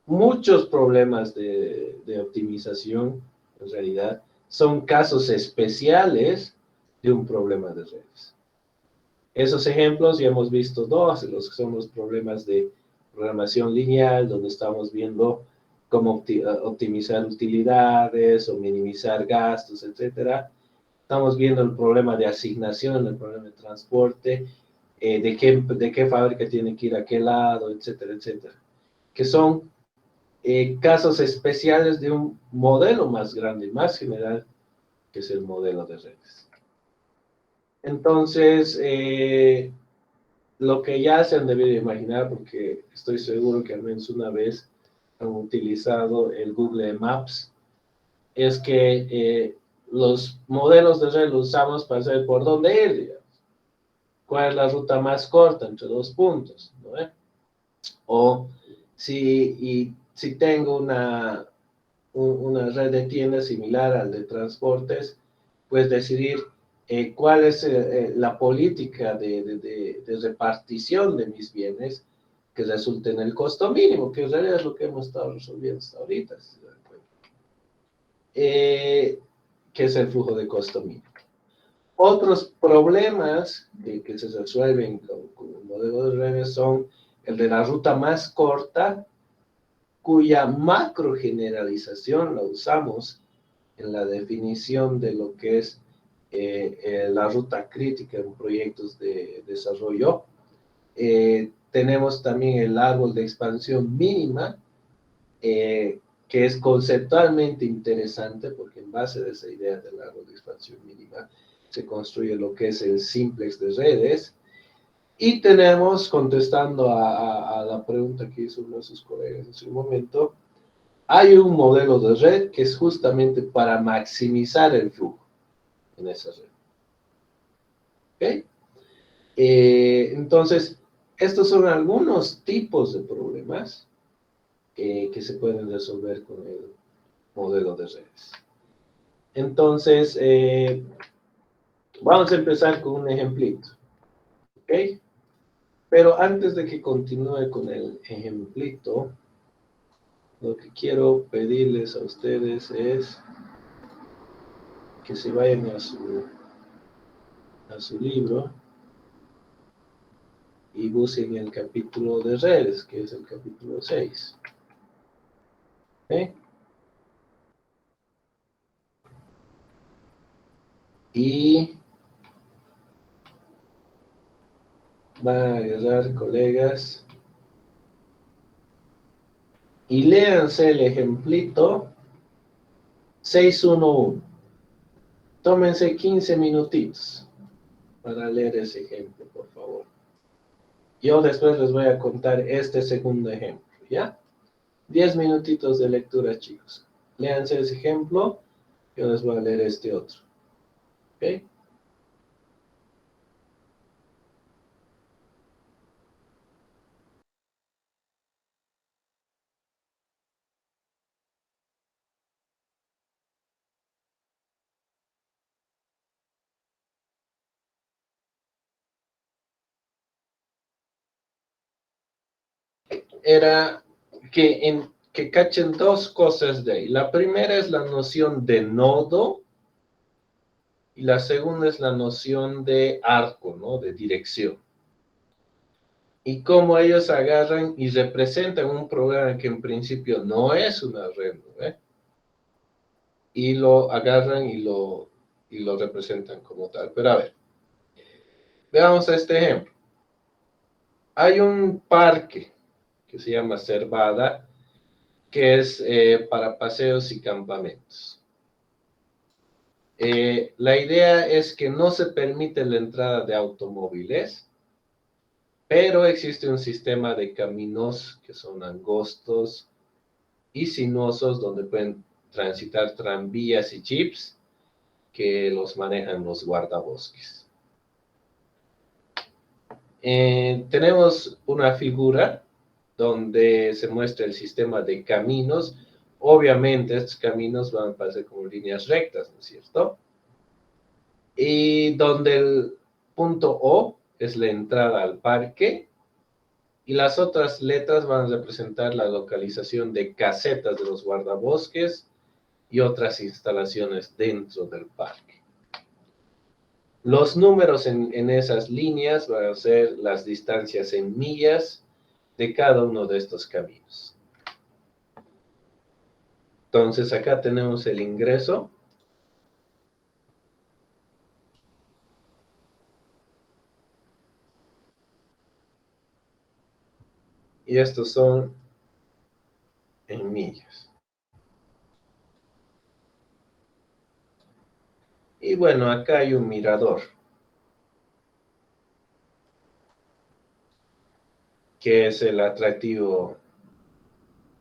Muchos problemas de optimización, en realidad, son casos especiales de un problema de redes. Esos ejemplos ya hemos visto dos, los que son los problemas de programación lineal, donde estamos viendo cómo optimizar utilidades o minimizar gastos, etcétera. Estamos viendo el problema de asignación, el problema de transporte, de qué fábrica tiene que ir a qué lado, etcétera, etcétera. Que son casos especiales de un modelo más grande y más general, que es el modelo de redes. Entonces, lo que ya se han debido imaginar, porque estoy seguro que al menos una vez han utilizado el Google Maps, es que los modelos de red los usamos para saber por dónde ir, digamos. ¿Cuál es la ruta más corta entre dos puntos? ¿No? O si tengo una red de tiendas similar al de transportes, pues decidir cuál es la política de repartición de mis bienes que resulte en el costo mínimo, que en realidad es lo que hemos estado resolviendo hasta ahorita, si se dan cuenta. Que es el flujo de costo mínimo. Otros problemas que se resuelven con el modelo de redes son el de la ruta más corta, cuya macro generalización la usamos en la definición de lo que es la ruta crítica en proyectos de desarrollo. Tenemos también el árbol de expansión mínima, que es conceptualmente interesante porque en base de esa idea del árbol de expansión mínima se construye lo que es el simplex de redes. Y tenemos, contestando a la pregunta que hizo uno de sus colegas en su momento, hay un modelo de red que es justamente para maximizar el flujo en esa red. ¿Ok? Entonces, estos son algunos tipos de problemas que se pueden resolver con el modelo de redes. Entonces, vamos a empezar con un ejemplito. ¿Ok? Pero antes de que continúe con el ejemplito, lo que quiero pedirles a ustedes es que se vayan a su libro y busquen el capítulo de redes, que es el capítulo 6. ¿Okay? Y van a agarrar, colegas, y léanse el ejemplito 611. Tómense 15 minutitos para leer ese ejemplo, por favor. Yo después les voy a contar este segundo ejemplo, ¿ya? 10 minutitos de lectura, chicos. Léanse ese ejemplo, yo les voy a leer este otro. ¿Ok? Era que cachen dos cosas de ahí. La primera es la noción de nodo y la segunda es la noción de arco, ¿no? De dirección. Y cómo ellos agarran y representan un programa que en principio no es una red, ¿no? Y lo agarran y lo representan como tal. Pero a ver, veamos este ejemplo. Hay un parque que se llama Cervada, que es para paseos y campamentos. La idea es que no se permite la entrada de automóviles, pero existe un sistema de caminos que son angostos y sinuosos donde pueden transitar tranvías y jeeps que los manejan los guardabosques. Tenemos una figura donde se muestra el sistema de caminos. Obviamente estos caminos van a pasar como líneas rectas, ¿no es cierto? Y donde el punto O es la entrada al parque y las otras letras van a representar la localización de casetas de los guardabosques y otras instalaciones dentro del parque. Los números en esas líneas van a ser las distancias en millas de cada uno de estos caminos. Entonces acá tenemos el ingreso. Y estos son en millas. Y bueno, acá hay un mirador, que es el atractivo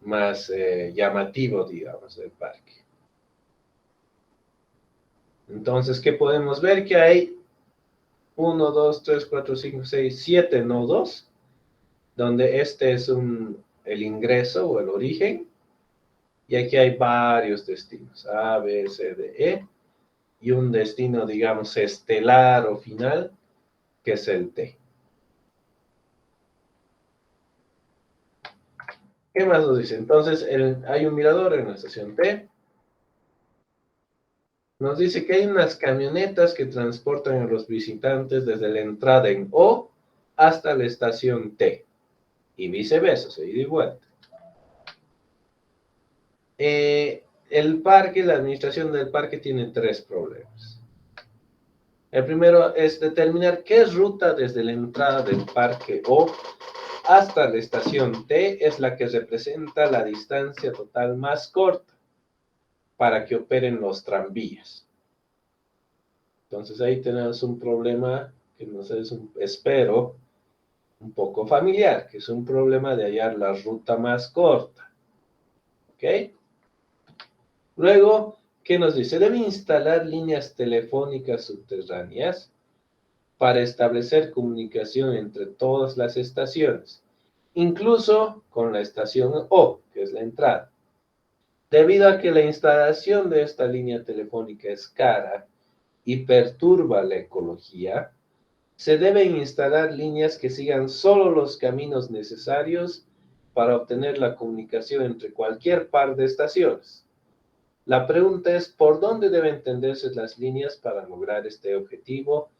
más llamativo, digamos, del parque. Entonces, ¿qué podemos ver? Que hay 1, 2, 3, 4, 5, 6, 7 nodos, donde este es el ingreso o el origen, y aquí hay varios destinos, A, B, C, D, E, y un destino, digamos, estelar o final, que es el T. ¿Qué más nos dice? Entonces, hay un mirador en la estación T. Nos dice que hay unas camionetas que transportan a los visitantes desde la entrada en O hasta la estación T. Y viceversa, se ida y vuelta. El parque, la administración del parque tiene 3 problemas. El primero es determinar qué ruta desde la entrada del parque O hasta la estación T es la que representa la distancia total más corta para que operen los tranvías. Entonces ahí tenemos un problema que nos es, espero, un poco familiar, que es un problema de hallar la ruta más corta. ¿Ok? Luego, ¿qué nos dice? Debe instalar líneas telefónicas subterráneas para establecer comunicación entre todas las estaciones, incluso con la estación O, que es la entrada. Debido a que la instalación de esta línea telefónica es cara y perturba la ecología, se deben instalar líneas que sigan solo los caminos necesarios para obtener la comunicación entre cualquier par de estaciones. La pregunta es, ¿por dónde deben tenderse las líneas para lograr este objetivo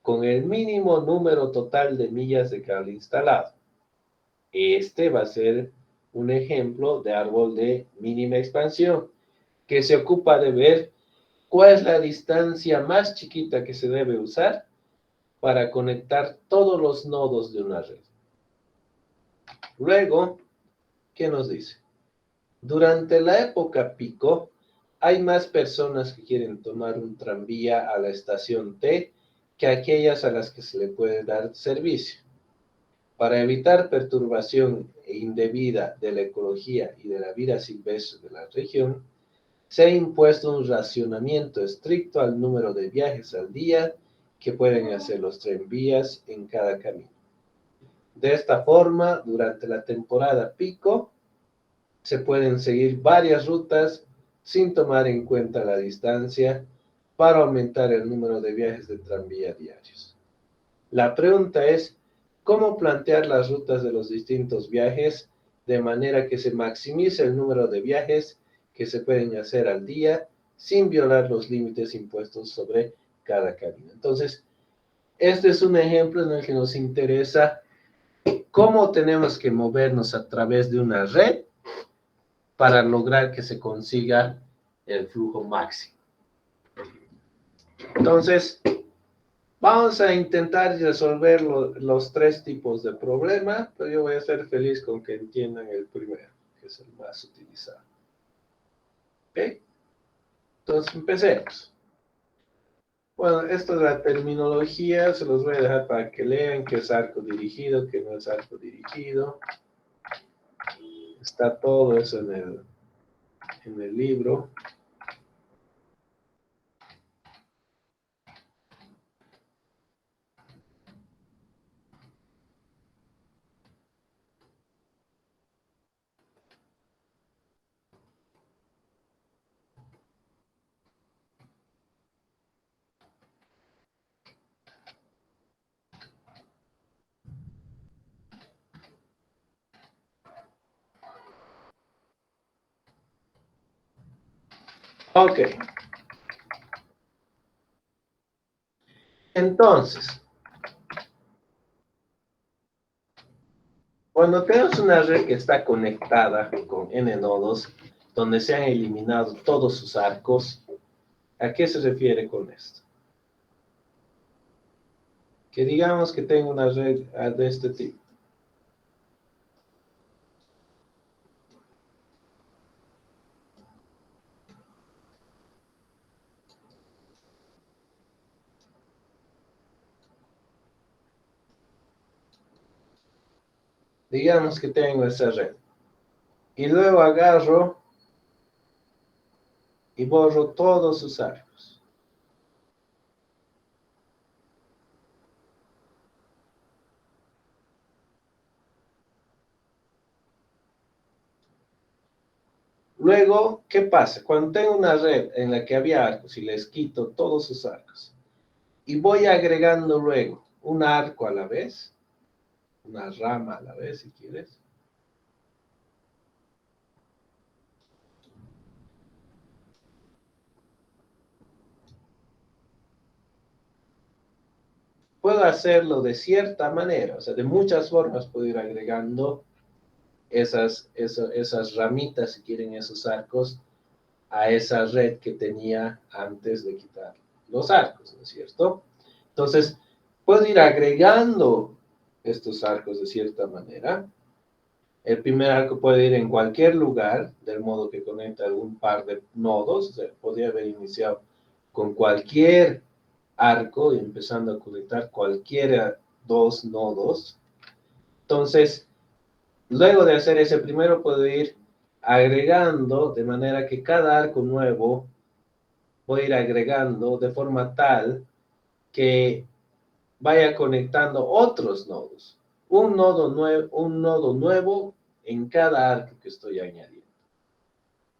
con el mínimo número total de millas de cable instalado? Este va a ser un ejemplo de árbol de mínima expansión, que se ocupa de ver cuál es la distancia más chiquita que se debe usar para conectar todos los nodos de una red. Luego, ¿qué nos dice? Durante la época pico, hay más personas que quieren tomar un tranvía a la estación T que aquellas a las que se le puede dar servicio. Para evitar perturbación indebida de la ecología y de la vida silvestre de la región, se ha impuesto un racionamiento estricto al número de viajes al día que pueden hacer los tranvías en cada camino. De esta forma, durante la temporada pico, se pueden seguir varias rutas sin tomar en cuenta la distancia para aumentar el número de viajes de tranvía diarios. La pregunta es, ¿cómo plantear las rutas de los distintos viajes de manera que se maximice el número de viajes que se pueden hacer al día sin violar los límites impuestos sobre cada camino? Entonces, este es un ejemplo en el que nos interesa cómo tenemos que movernos a través de una red para lograr que se consiga el flujo máximo. Entonces, vamos a intentar resolver los 3 tipos de problema, pero yo voy a ser feliz con que entiendan el primero, que es el más utilizado. ¿Ok? Entonces, empecemos. Bueno, esto de la terminología se los voy a dejar para que lean qué es arco dirigido, qué no es arco dirigido. Está todo eso en el libro. Ok. Entonces, cuando tenemos una red que está conectada con n nodos, donde se han eliminado todos sus arcos, ¿a qué se refiere con esto? Que digamos que tengo una red de este tipo. Digamos que tengo esa red. Y luego agarro y borro todos sus arcos. Luego, ¿qué pasa? Cuando tengo una red en la que había arcos y les quito todos sus arcos, y voy agregando luego un arco a la vez, una rama a la vez, si quieres. Puedo hacerlo de cierta manera, o sea, de muchas formas puedo ir agregando esas ramitas, si quieren, esos arcos, a esa red que tenía antes de quitar los arcos, ¿no es cierto? Entonces, puedo ir agregando estos arcos de cierta manera. El primer arco puede ir en cualquier lugar, del modo que conecta algún par de nodos. O sea, podría haber iniciado con cualquier arco y empezando a conectar cualquiera dos nodos. Entonces, luego de hacer ese primero, puedo ir agregando de manera que cada arco nuevo voy a ir agregando de forma tal que vaya conectando otros nodos. Un nodo nuevo en cada arco que estoy añadiendo.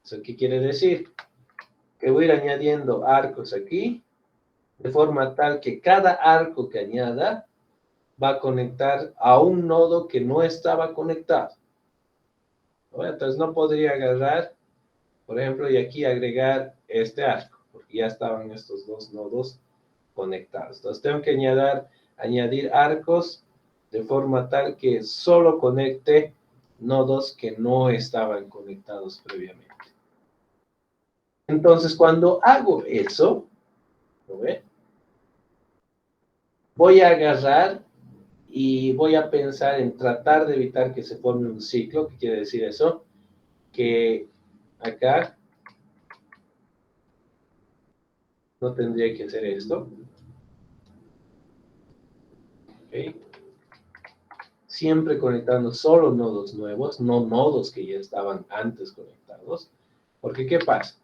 ¿Eso qué quiere decir? Que voy a ir añadiendo arcos aquí, de forma tal que cada arco que añada va a conectar a un nodo que no estaba conectado. ¿No? Entonces no podría agarrar, por ejemplo, y aquí agregar este arco, porque ya estaban estos dos nodos conectados. Entonces tengo que añadir arcos de forma tal que solo conecte nodos que no estaban conectados previamente. Entonces, cuando hago eso, ¿lo ve? Voy a agarrar y voy a pensar en tratar de evitar que se forme un ciclo. ¿Qué quiere decir eso? Que acá no tendría que hacer esto. ¿Okay? Siempre conectando solo nodos nuevos, no nodos que ya estaban antes conectados. Porque, ¿qué pasa?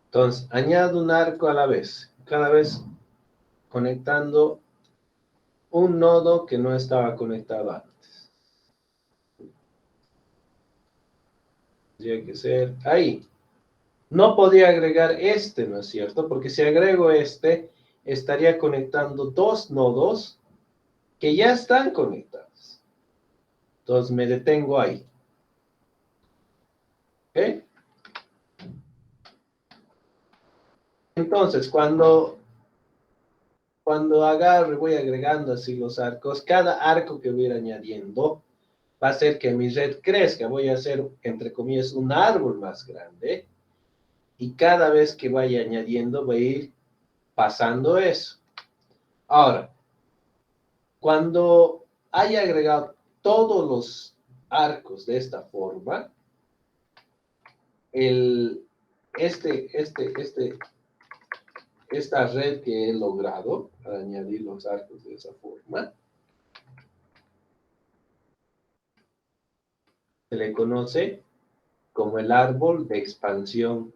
Entonces, añado un arco a la vez, cada vez conectando un nodo que no estaba conectado antes. Tendría que ser ahí. No podía agregar este, ¿no es cierto? Porque si agrego este, estaría conectando dos nodos que ya están conectados. Entonces me detengo ahí. ¿Ok? Entonces, cuando agarro y voy agregando así los arcos, cada arco que voy a ir añadiendo va a hacer que mi red crezca. Voy a hacer, entre comillas, un árbol más grande. y cada vez que vaya añadiendo va a ir pasando eso. Ahora, cuando haya agregado todos los arcos de esta forma, esta red que he logrado para añadir los arcos de esa forma, se le conoce como el árbol de expansión,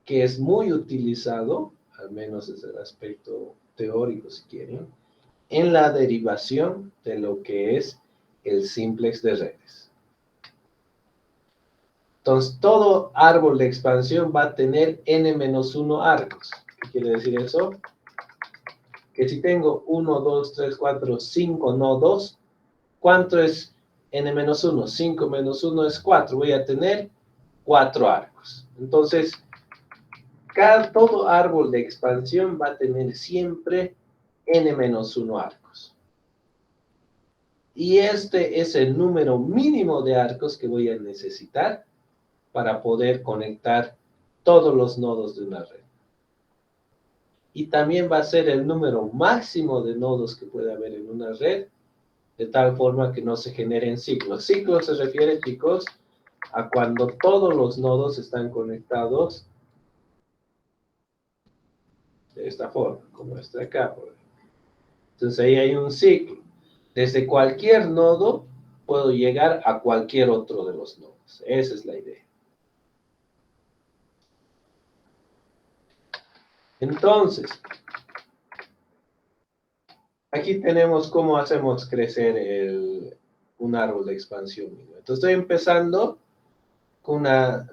que es muy utilizado, al menos desde el aspecto teórico si quieren, en la derivación de lo que es el simplex de redes. Entonces, todo árbol de expansión va a tener n-1 arcos. ¿Qué quiere decir eso? Que si tengo 1, 2, 3, 4, 5 nodos, ¿cuánto es n-1? 5 menos 1 es 4. Voy a tener 4 arcos. Entonces, todo árbol de expansión va a tener siempre n-1 arcos. Y este es el número mínimo de arcos que voy a necesitar para poder conectar todos los nodos de una red. Y también va a ser el número máximo de nodos que puede haber en una red, de tal forma que no se generen ciclos. Ciclos se refiere, chicos, a cuando todos los nodos están conectados de esta forma, como está acá, por ejemplo. Entonces ahí hay un ciclo. Desde cualquier nodo puedo llegar a cualquier otro de los nodos. Esa es la idea. Entonces, aquí tenemos cómo hacemos crecer un árbol de expansión. Entonces estoy empezando con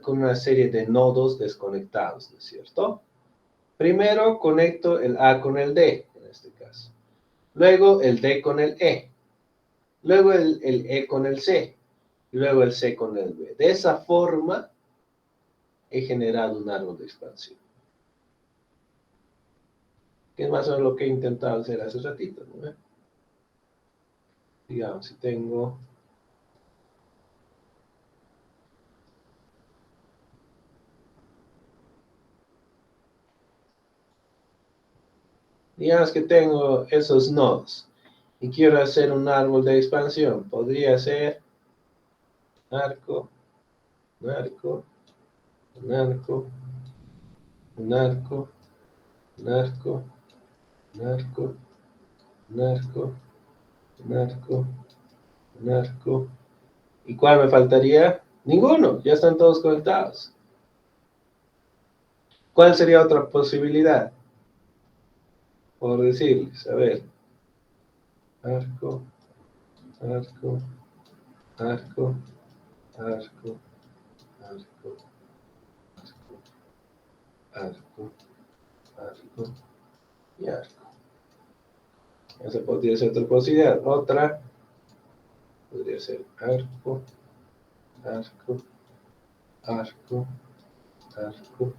una serie de nodos desconectados, ¿no es cierto? Primero conecto el A con el D, en este caso. Luego el D con el E. Luego el E con el C. Y luego el C con el B. De esa forma he generado un árbol de expansión. Que es más o menos lo que he intentado hacer hace ratito, ¿no? Digamos, si tengo... Digamos que tengo esos nodos y quiero hacer un árbol de expansión. Podría ser un arco, un arco, un arco, un arco, un arco, un arco, un arco, un arco, un arco. ¿Y cuál me faltaría? Ninguno, ya están todos conectados. ¿Cuál sería otra posibilidad? Por decirles, a ver. Arco, arco, arco, arco, arco, arco, arco y arco. Esa podría ser otra posibilidad. Otra podría ser arco, arco, arco, arco,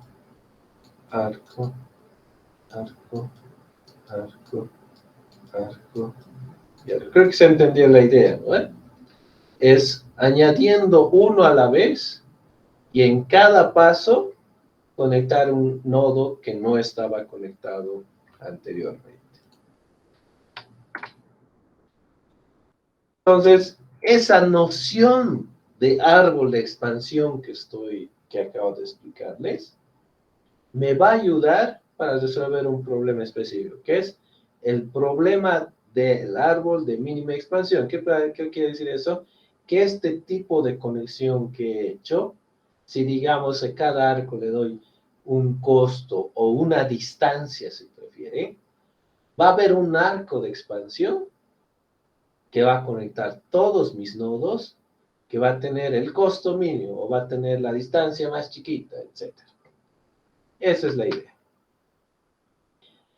arco, arco, arco, arco y arco. Creo que se entendió la idea, ¿no? Es añadiendo uno a la vez y en cada paso conectar un nodo que no estaba conectado anteriormente. Entonces, esa noción de árbol de expansión que acabo de explicarles, me va a ayudar para resolver un problema específico, que es el problema del árbol de mínima expansión. ¿Qué quiere decir eso? Que este tipo de conexión que he hecho, si digamos a cada arco le doy un costo o una distancia, si prefiere, va a haber un arco de expansión que va a conectar todos mis nodos, que va a tener el costo mínimo o va a tener la distancia más chiquita, etc. Esa es la idea.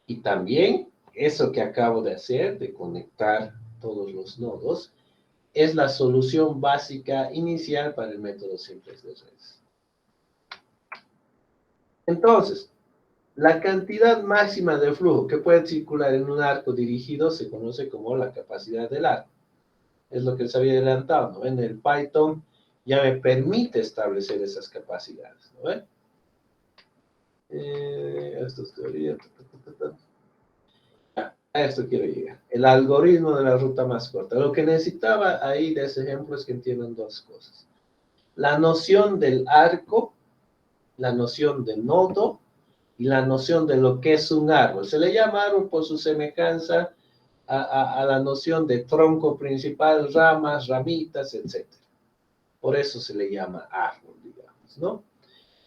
Y también eso que acabo de hacer, de conectar todos los nodos, es la solución básica inicial para el método simplex de redes. Entonces, la cantidad máxima de flujo que puede circular en un arco dirigido se conoce como la capacidad del arco. Es lo que les había adelantado, ¿no? En el Python ya me permite establecer esas capacidades, ¿no? Esto es teoría. A esto quiero llegar. El algoritmo de la ruta más corta. Lo que necesitaba ahí de ese ejemplo es que entiendan dos cosas. La noción del arco, la noción de nodo y la noción de lo que es un árbol. Se le llama árbol por su semejanza a la noción de tronco principal, ramas, ramitas, etc. Por eso se le llama árbol, digamos, ¿no?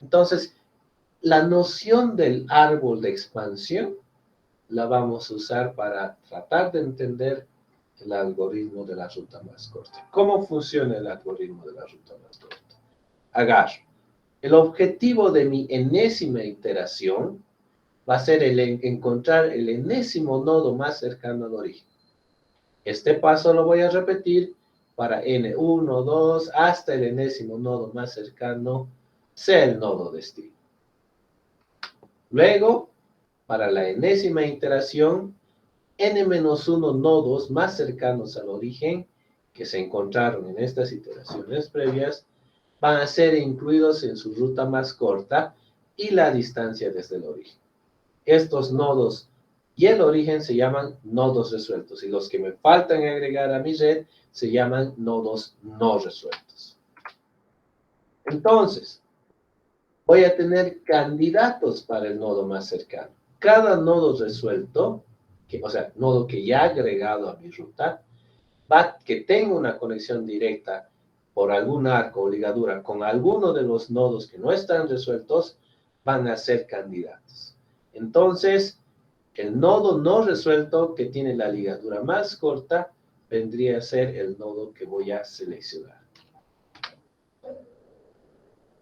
Entonces, la noción del árbol de expansión la vamos a usar para tratar de entender el algoritmo de la ruta más corta. ¿Cómo funciona el algoritmo de la ruta más corta? Agarro. El objetivo de mi enésima iteración va a ser encontrar el enésimo nodo más cercano al origen. Este paso lo voy a repetir para n1, 2, hasta el enésimo nodo más cercano sea el nodo destino. Luego, para la enésima iteración, n-1 nodos más cercanos al origen que se encontraron en estas iteraciones previas van a ser incluidos en su ruta más corta y la distancia desde el origen. Estos nodos y el origen se llaman nodos resueltos y los que me faltan agregar a mi red se llaman nodos no resueltos. Entonces, voy a tener candidatos para el nodo más cercano. Cada nodo resuelto, o sea, nodo que ya he agregado a mi ruta, que tenga una conexión directa por algún arco o ligadura con alguno de los nodos que no están resueltos, van a ser candidatos. Entonces, el nodo no resuelto que tiene la ligadura más corta vendría a ser el nodo que voy a seleccionar.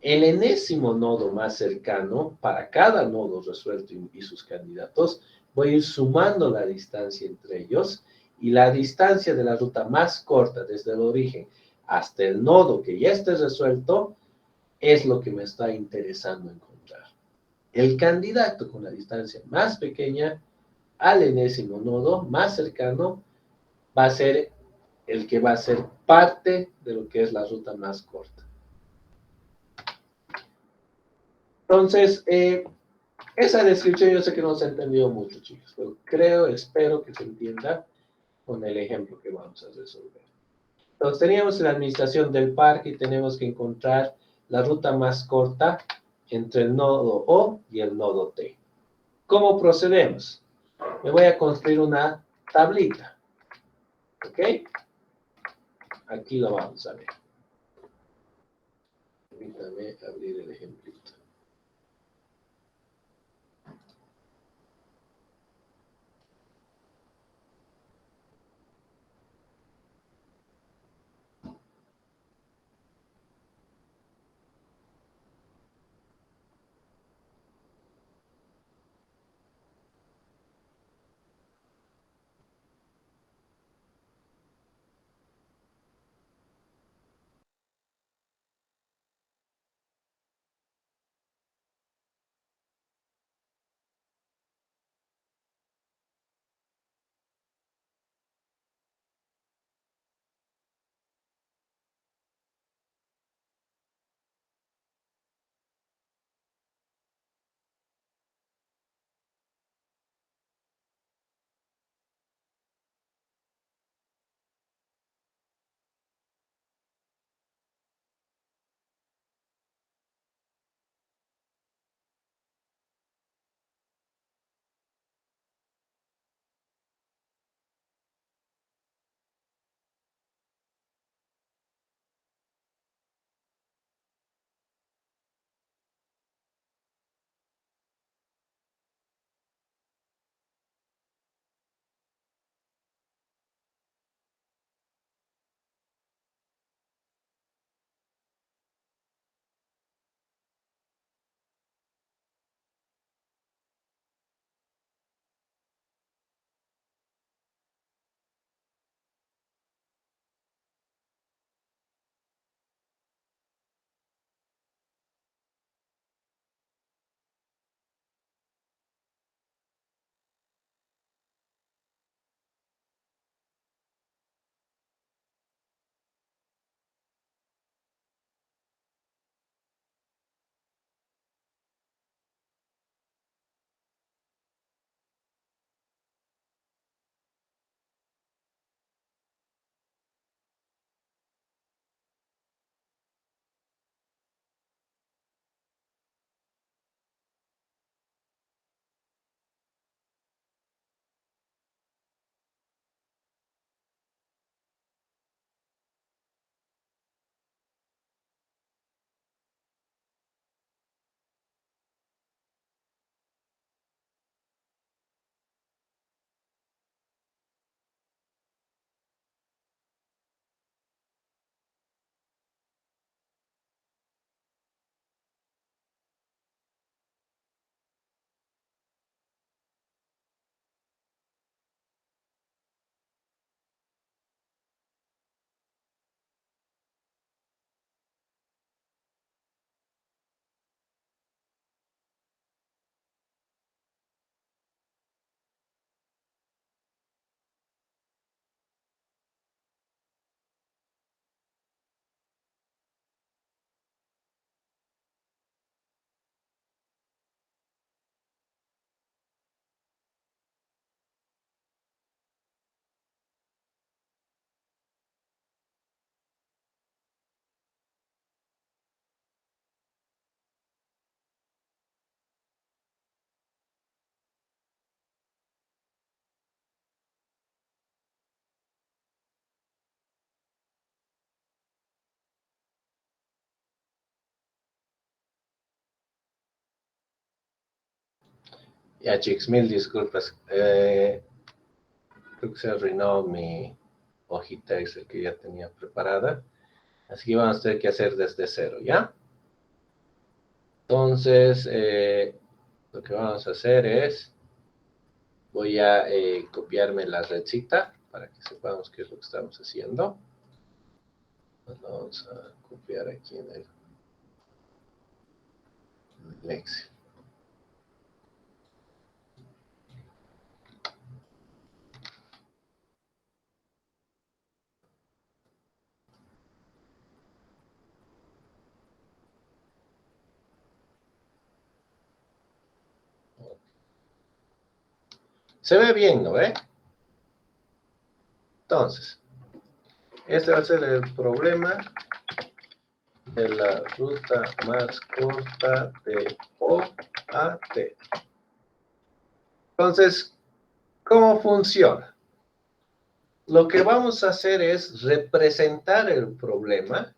El enésimo nodo más cercano, para cada nodo resuelto y sus candidatos, voy a ir sumando la distancia entre ellos y la distancia de la ruta más corta desde el origen hasta el nodo que ya esté resuelto es lo que me está interesando encontrar. El candidato con la distancia más pequeña al enésimo nodo más cercano va a ser el que va a ser parte de lo que es la ruta más corta. Entonces, esa descripción yo sé que no se ha entendido mucho, chicos, pero espero que se entienda con el ejemplo que vamos a resolver. Entonces, teníamos la administración del parque y tenemos que encontrar la ruta más corta entre el nodo O y el nodo T. ¿Cómo procedemos? Me voy a construir una tablita. ¿Ok? Aquí lo vamos a ver. Permítame abrir el ejemplito. Ya, chicos, mil disculpas. Creo que se arruinó mi hojita Excel que ya tenía preparada. Así que vamos a tener que hacer desde cero, ¿ya? Entonces, lo que vamos a hacer es, voy a copiarme la redcita para que sepamos qué es lo que estamos haciendo. Vamos a copiar aquí en el Excel. Se ve bien, ¿no ve? Entonces, este va a ser el problema de la ruta más corta de O a T. Entonces, ¿cómo funciona? Lo que vamos a hacer es representar el problema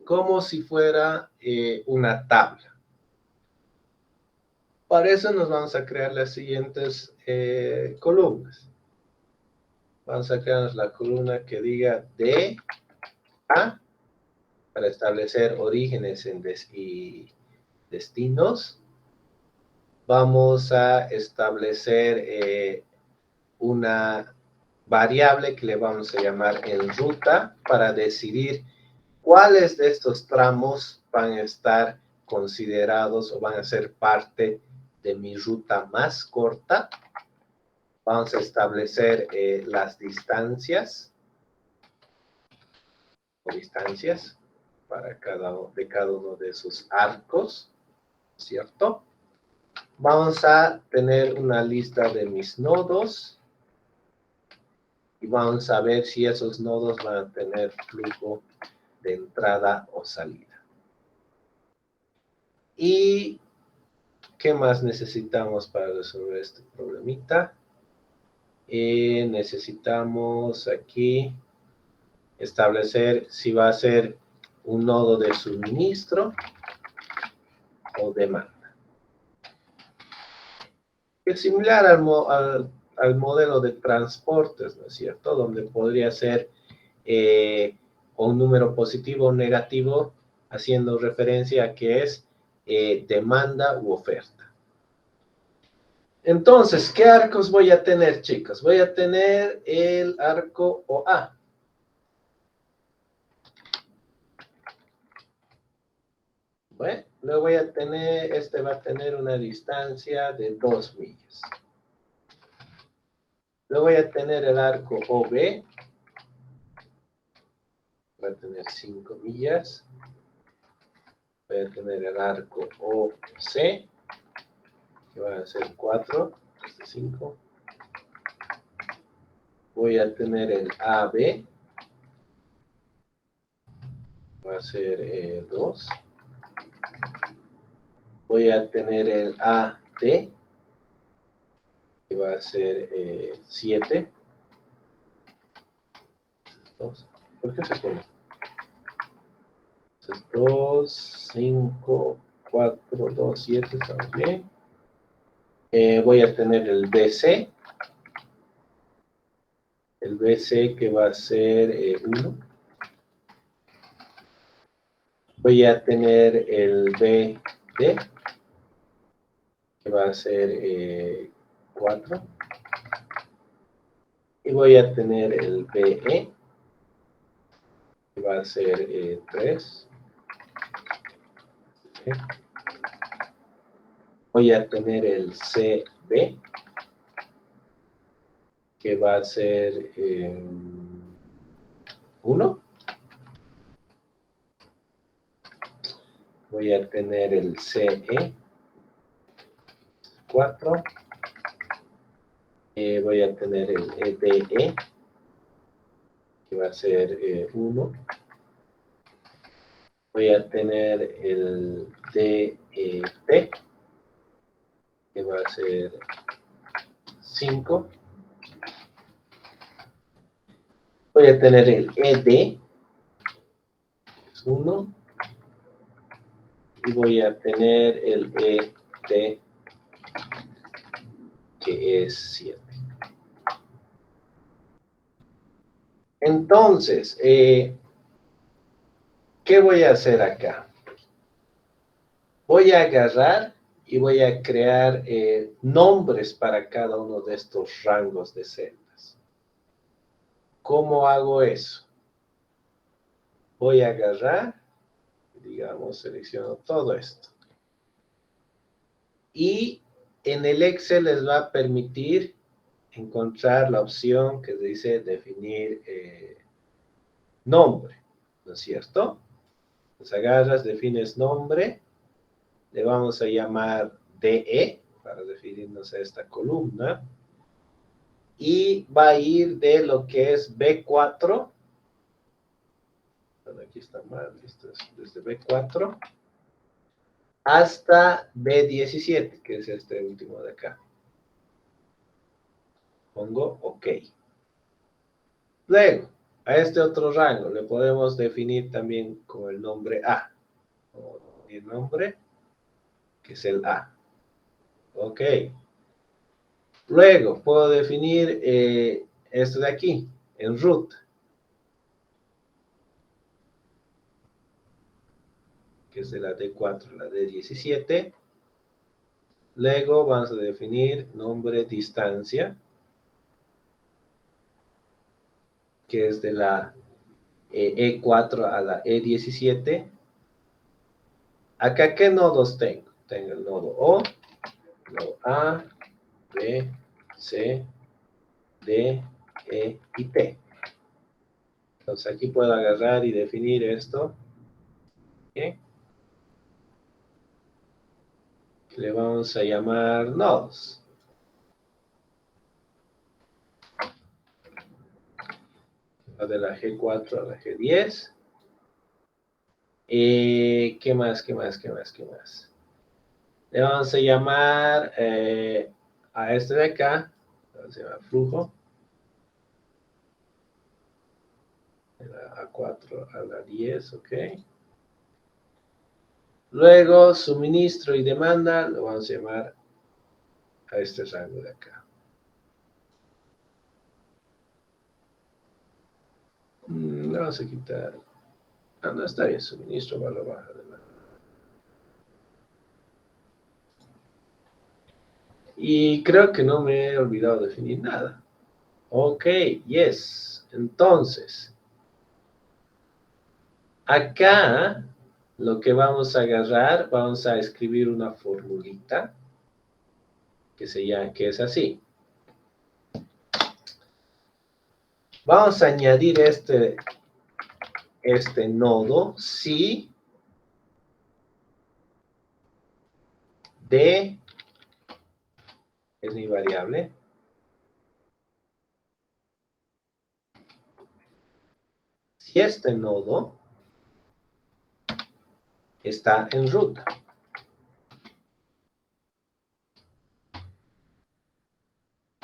como si fuera una tabla. Para eso nos vamos a crear las siguientes columnas. Vamos a crear la columna que diga de a, para establecer orígenes y destinos. Vamos a establecer una variable que le vamos a llamar en ruta para decidir cuáles de estos tramos van a estar considerados o van a ser parte de mi ruta más corta. Vamos a establecer las distancias para cada uno de esos arcos, ¿cierto? Vamos a tener una lista de mis nodos y vamos a ver si esos nodos van a tener flujo de entrada o salida. ¿Y qué más necesitamos para resolver este problemita? Necesitamos aquí establecer si va a ser un nodo de suministro o demanda. Es similar al modelo de transportes, ¿no es cierto? Donde podría ser un número positivo o negativo, haciendo referencia a que es demanda u oferta. Entonces, ¿qué arcos voy a tener, chicos? Voy a tener el arco OA. Bueno, luego voy a tener, este va a tener una distancia de 2 millas. Luego voy a tener el arco OB. Va a tener 5 millas. Voy a tener el arco OC, que va a ser 4, este 5. Voy a tener el AB, va a ser 2. Voy a tener el AD, que va a ser 7. ¿Por qué se pone? 2, 5, 4, 2, 7, estamos bien. Voy a tener el BC. El BC que va a ser 1. Voy a tener el BD, que va a ser 4. Y voy a tener el BE, que va a ser 3. Okay. Voy a tener el CB, que va a ser 1. Voy a tener el CE, 4. Voy a tener el EDE, que va a ser 1. Voy a tener el DEP, que va a ser 5. Voy a tener el ED, que es 1. Y voy a tener el ED, que es 7. Entonces, ¿qué voy a hacer acá? Voy a agarrar y voy a crear nombres para cada uno de estos rangos de celdas. ¿Cómo hago eso? Voy a agarrar, digamos, selecciono todo esto. Y en el Excel les va a permitir encontrar la opción que dice definir nombre, ¿no es cierto? Pues agarras, defines nombre, le vamos a llamar DE, para definirnos a esta columna, y va a ir de lo que es B4, bueno, aquí está mal, esto es desde B4, hasta B17, que es este último de acá. Pongo OK. Luego, a este otro rango le podemos definir también con el nombre A. El nombre, que es el A. OK. Luego, puedo definir esto de aquí, en root, que es de la D4 a la D17. Luego vamos a definir nombre distancia, que es de la E4 a la E17. Acá, ¿qué nodos tengo? Tengo el nodo O, nodo A, B, C, D, E y T. Entonces aquí puedo agarrar y definir esto. ¿Okay? Le vamos a llamar nodos. Va de la G4 a la G10. ¿Qué más? Le vamos a llamar a este de acá, se llama flujo, de la A4 a la 10, ok. Luego, suministro y demanda, lo vamos a llamar a este rango de acá. Le vamos a quitar, no está bien, suministro barra baja demanda. Y creo que no me he olvidado definir nada. Ok, yes. Entonces, acá lo que vamos a agarrar, vamos a escribir una formulita que es así. Vamos a añadir este nodo si D es mi variable. Si este nodo está en ruta.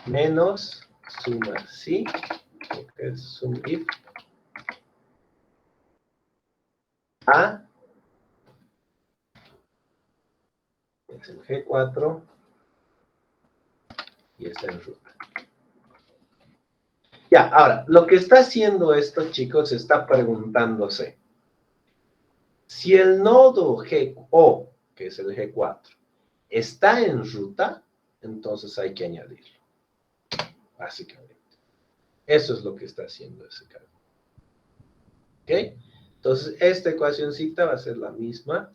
Menos suma si, que es sum if, a, es el G4, y está en ruta. Ya, ahora, lo que está haciendo esto, chicos, está preguntándose, si el nodo GO, que es el G4, está en ruta, entonces hay que añadirlo, básicamente. Eso es lo que está haciendo ese cálculo. ¿Ok? Entonces, esta ecuacioncita va a ser la misma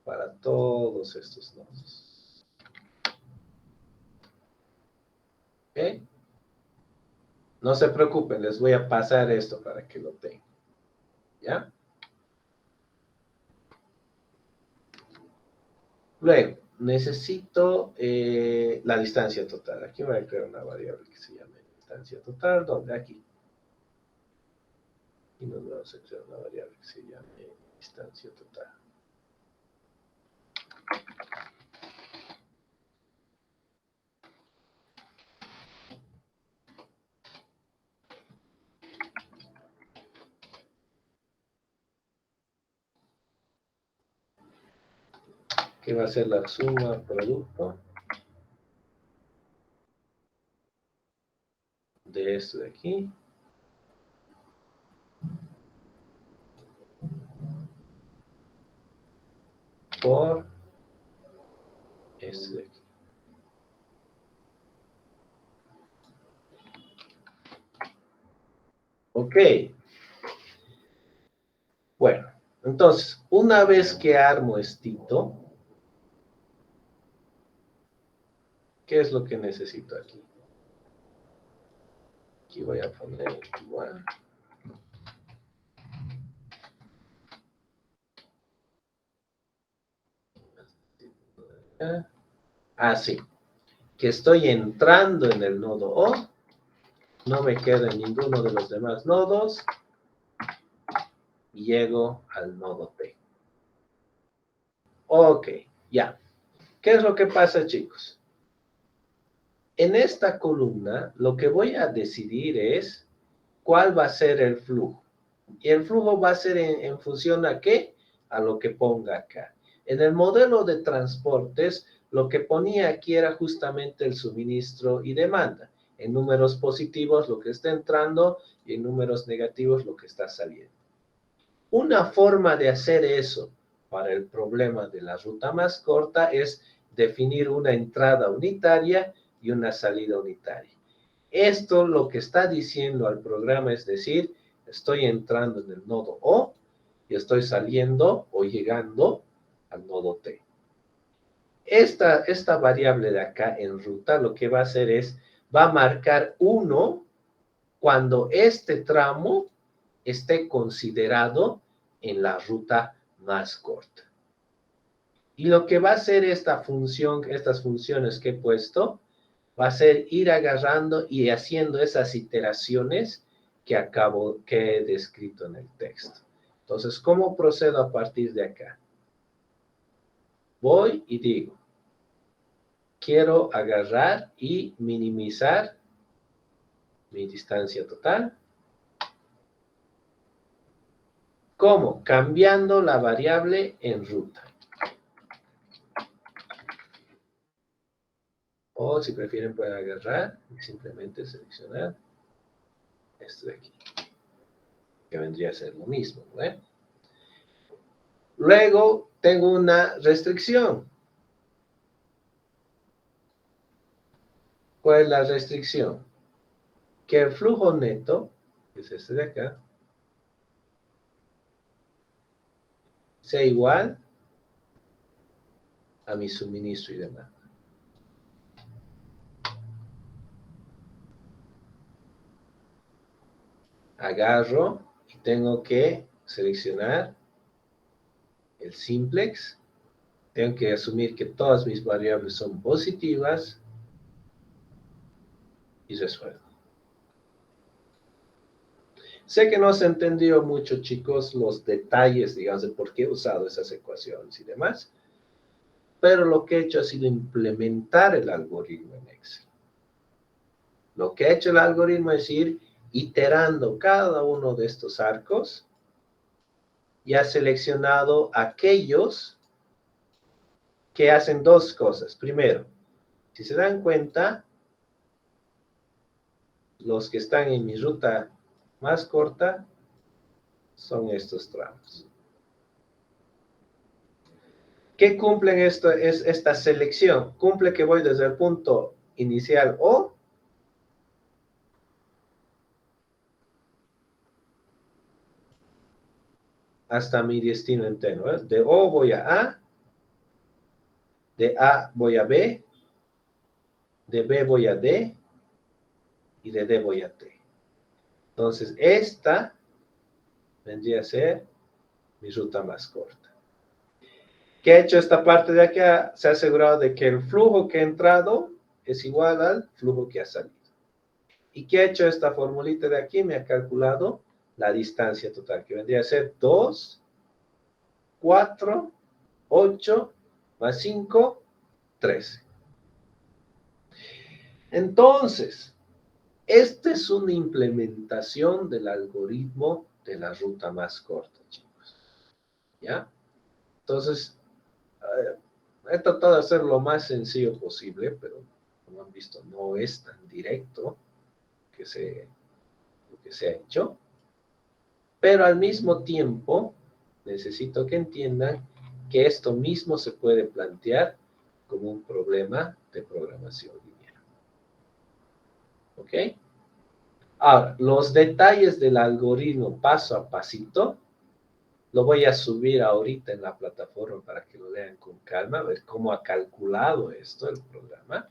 para todos estos nodos. ¿Ok? No se preocupen, les voy a pasar esto para que lo tengan. ¿Ya? Luego, necesito la distancia total. Aquí voy a crear una variable que se llame distancia total, donde aquí. Y nos vamos a crear una variable que se llame distancia total. Que va a ser la suma producto esto de aquí. Por esto de aquí. Ok. Bueno, entonces, una vez que armo estito, ¿qué es lo que necesito aquí? Aquí voy a poner igual. Sí. Que estoy entrando en el nodo O, no me queda en ninguno de los demás nodos, y llego al nodo T. Ok, ya. ¿Qué es lo que pasa, chicos? En esta columna, lo que voy a decidir es cuál va a ser el flujo. Y el flujo va a ser en función a qué? A lo que ponga acá. En el modelo de transportes, lo que ponía aquí era justamente el suministro y demanda. En números positivos lo que está entrando y en números negativos lo que está saliendo. Una forma de hacer eso para el problema de la ruta más corta es definir una entrada unitaria y una salida unitaria. Esto lo que está diciendo al programa es decir, estoy entrando en el nodo O y estoy saliendo o llegando al nodo T. Esta variable de acá en ruta lo que va a hacer es, va a marcar 1 cuando este tramo esté considerado en la ruta más corta. Y lo que va a hacer esta función, estas funciones que he puesto, va a ser ir agarrando y haciendo esas iteraciones que he descrito en el texto. Entonces, ¿cómo procedo a partir de acá? Voy y digo, quiero agarrar y minimizar mi distancia total. ¿Cómo? Cambiando la variable en ruta. O si prefieren pueden agarrar y simplemente seleccionar esto de aquí, que vendría a ser lo mismo, ¿no? Luego tengo una restricción. ¿Cuál es la restricción? Que el flujo neto, que es este de acá, sea igual a mi suministro y demanda. Agarro y tengo que seleccionar el simplex. Tengo que asumir que todas mis variables son positivas y resuelvo. Sé que no se entendió mucho, chicos, los detalles, digamos, de por qué he usado esas ecuaciones y demás, pero lo que he hecho ha sido implementar el algoritmo en Excel. Lo que ha hecho el algoritmo es ir iterando cada uno de estos arcos y ha seleccionado aquellos que hacen dos cosas. Primero, si se dan cuenta, los que están en mi ruta más corta son estos tramos. ¿Qué cumplen esta selección? Cumple que voy desde el punto inicial O hasta mi destino entero. De O voy a, de A voy a B, de B voy a D y de D voy a T. Entonces, esta vendría a ser mi ruta más corta. ¿Qué ha hecho esta parte de acá? Se ha asegurado de que el flujo que ha entrado es igual al flujo que ha salido. ¿Y qué ha hecho esta formulita de aquí? Me ha calculado la distancia total, que vendría a ser 2, 4, 8, más 5, 13. Entonces, esta es una implementación del algoritmo de la ruta más corta, chicos. ¿Ya? Entonces, he tratado de hacer lo más sencillo posible, pero como han visto, no es tan directo. que se ha hecho, pero al mismo tiempo necesito que entiendan que esto mismo se puede plantear como un problema de programación lineal. ¿Ok? Ahora, los detalles del algoritmo paso a pasito, lo voy a subir ahorita en la plataforma para que lo lean con calma, a ver cómo ha calculado esto el programa.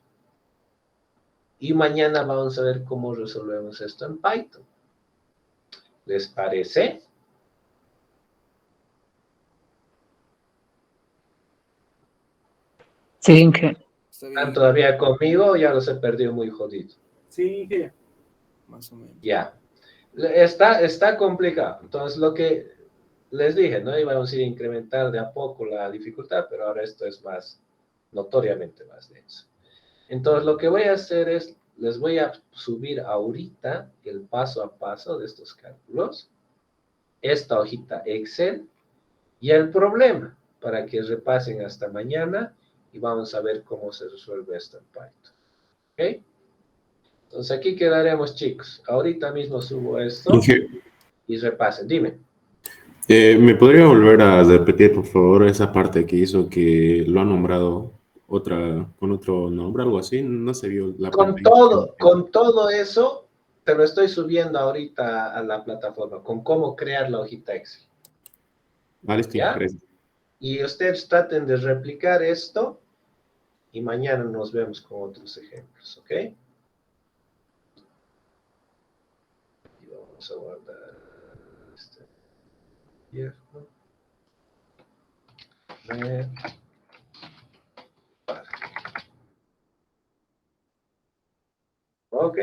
Y mañana vamos a ver cómo resolvemos esto en Python. ¿Les parece? Sí, Inge. Está ¿Están bien, todavía conmigo o ya los he perdido muy jodido? Sí, que más o menos. Ya. Está complicado. Entonces, lo que les dije, ¿no? Íbamos a ir a incrementar de a poco la dificultad, pero ahora esto es más, notoriamente más denso. Entonces, lo que voy a hacer es, les voy a subir ahorita el paso a paso de estos cálculos, esta hojita Excel y el problema, para que repasen hasta mañana y vamos a ver cómo se resuelve esto en Python. ¿Ok? Entonces, aquí quedaremos, chicos. Ahorita mismo subo esto Inge, y repasen. Dime. ¿me podría volver a repetir, por favor, esa parte que hizo que lo ha nombrado con otro nombre, algo así? No se vio la parte. Con todo eso, te lo estoy subiendo ahorita a la plataforma, con cómo crear la hojita Excel. Ah, listo, ¿Ya? gracias. Y ustedes traten de replicar esto y mañana nos vemos con otros ejemplos, ¿ok? Y vamos a guardar este viejo. Ok.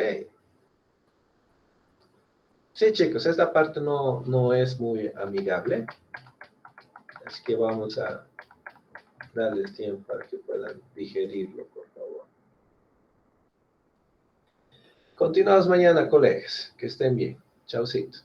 Sí, chicos, esta parte no es muy amigable. Así que vamos a darles tiempo para que puedan digerirlo, por favor. Continuamos mañana, colegas. Que estén bien. Chaucito.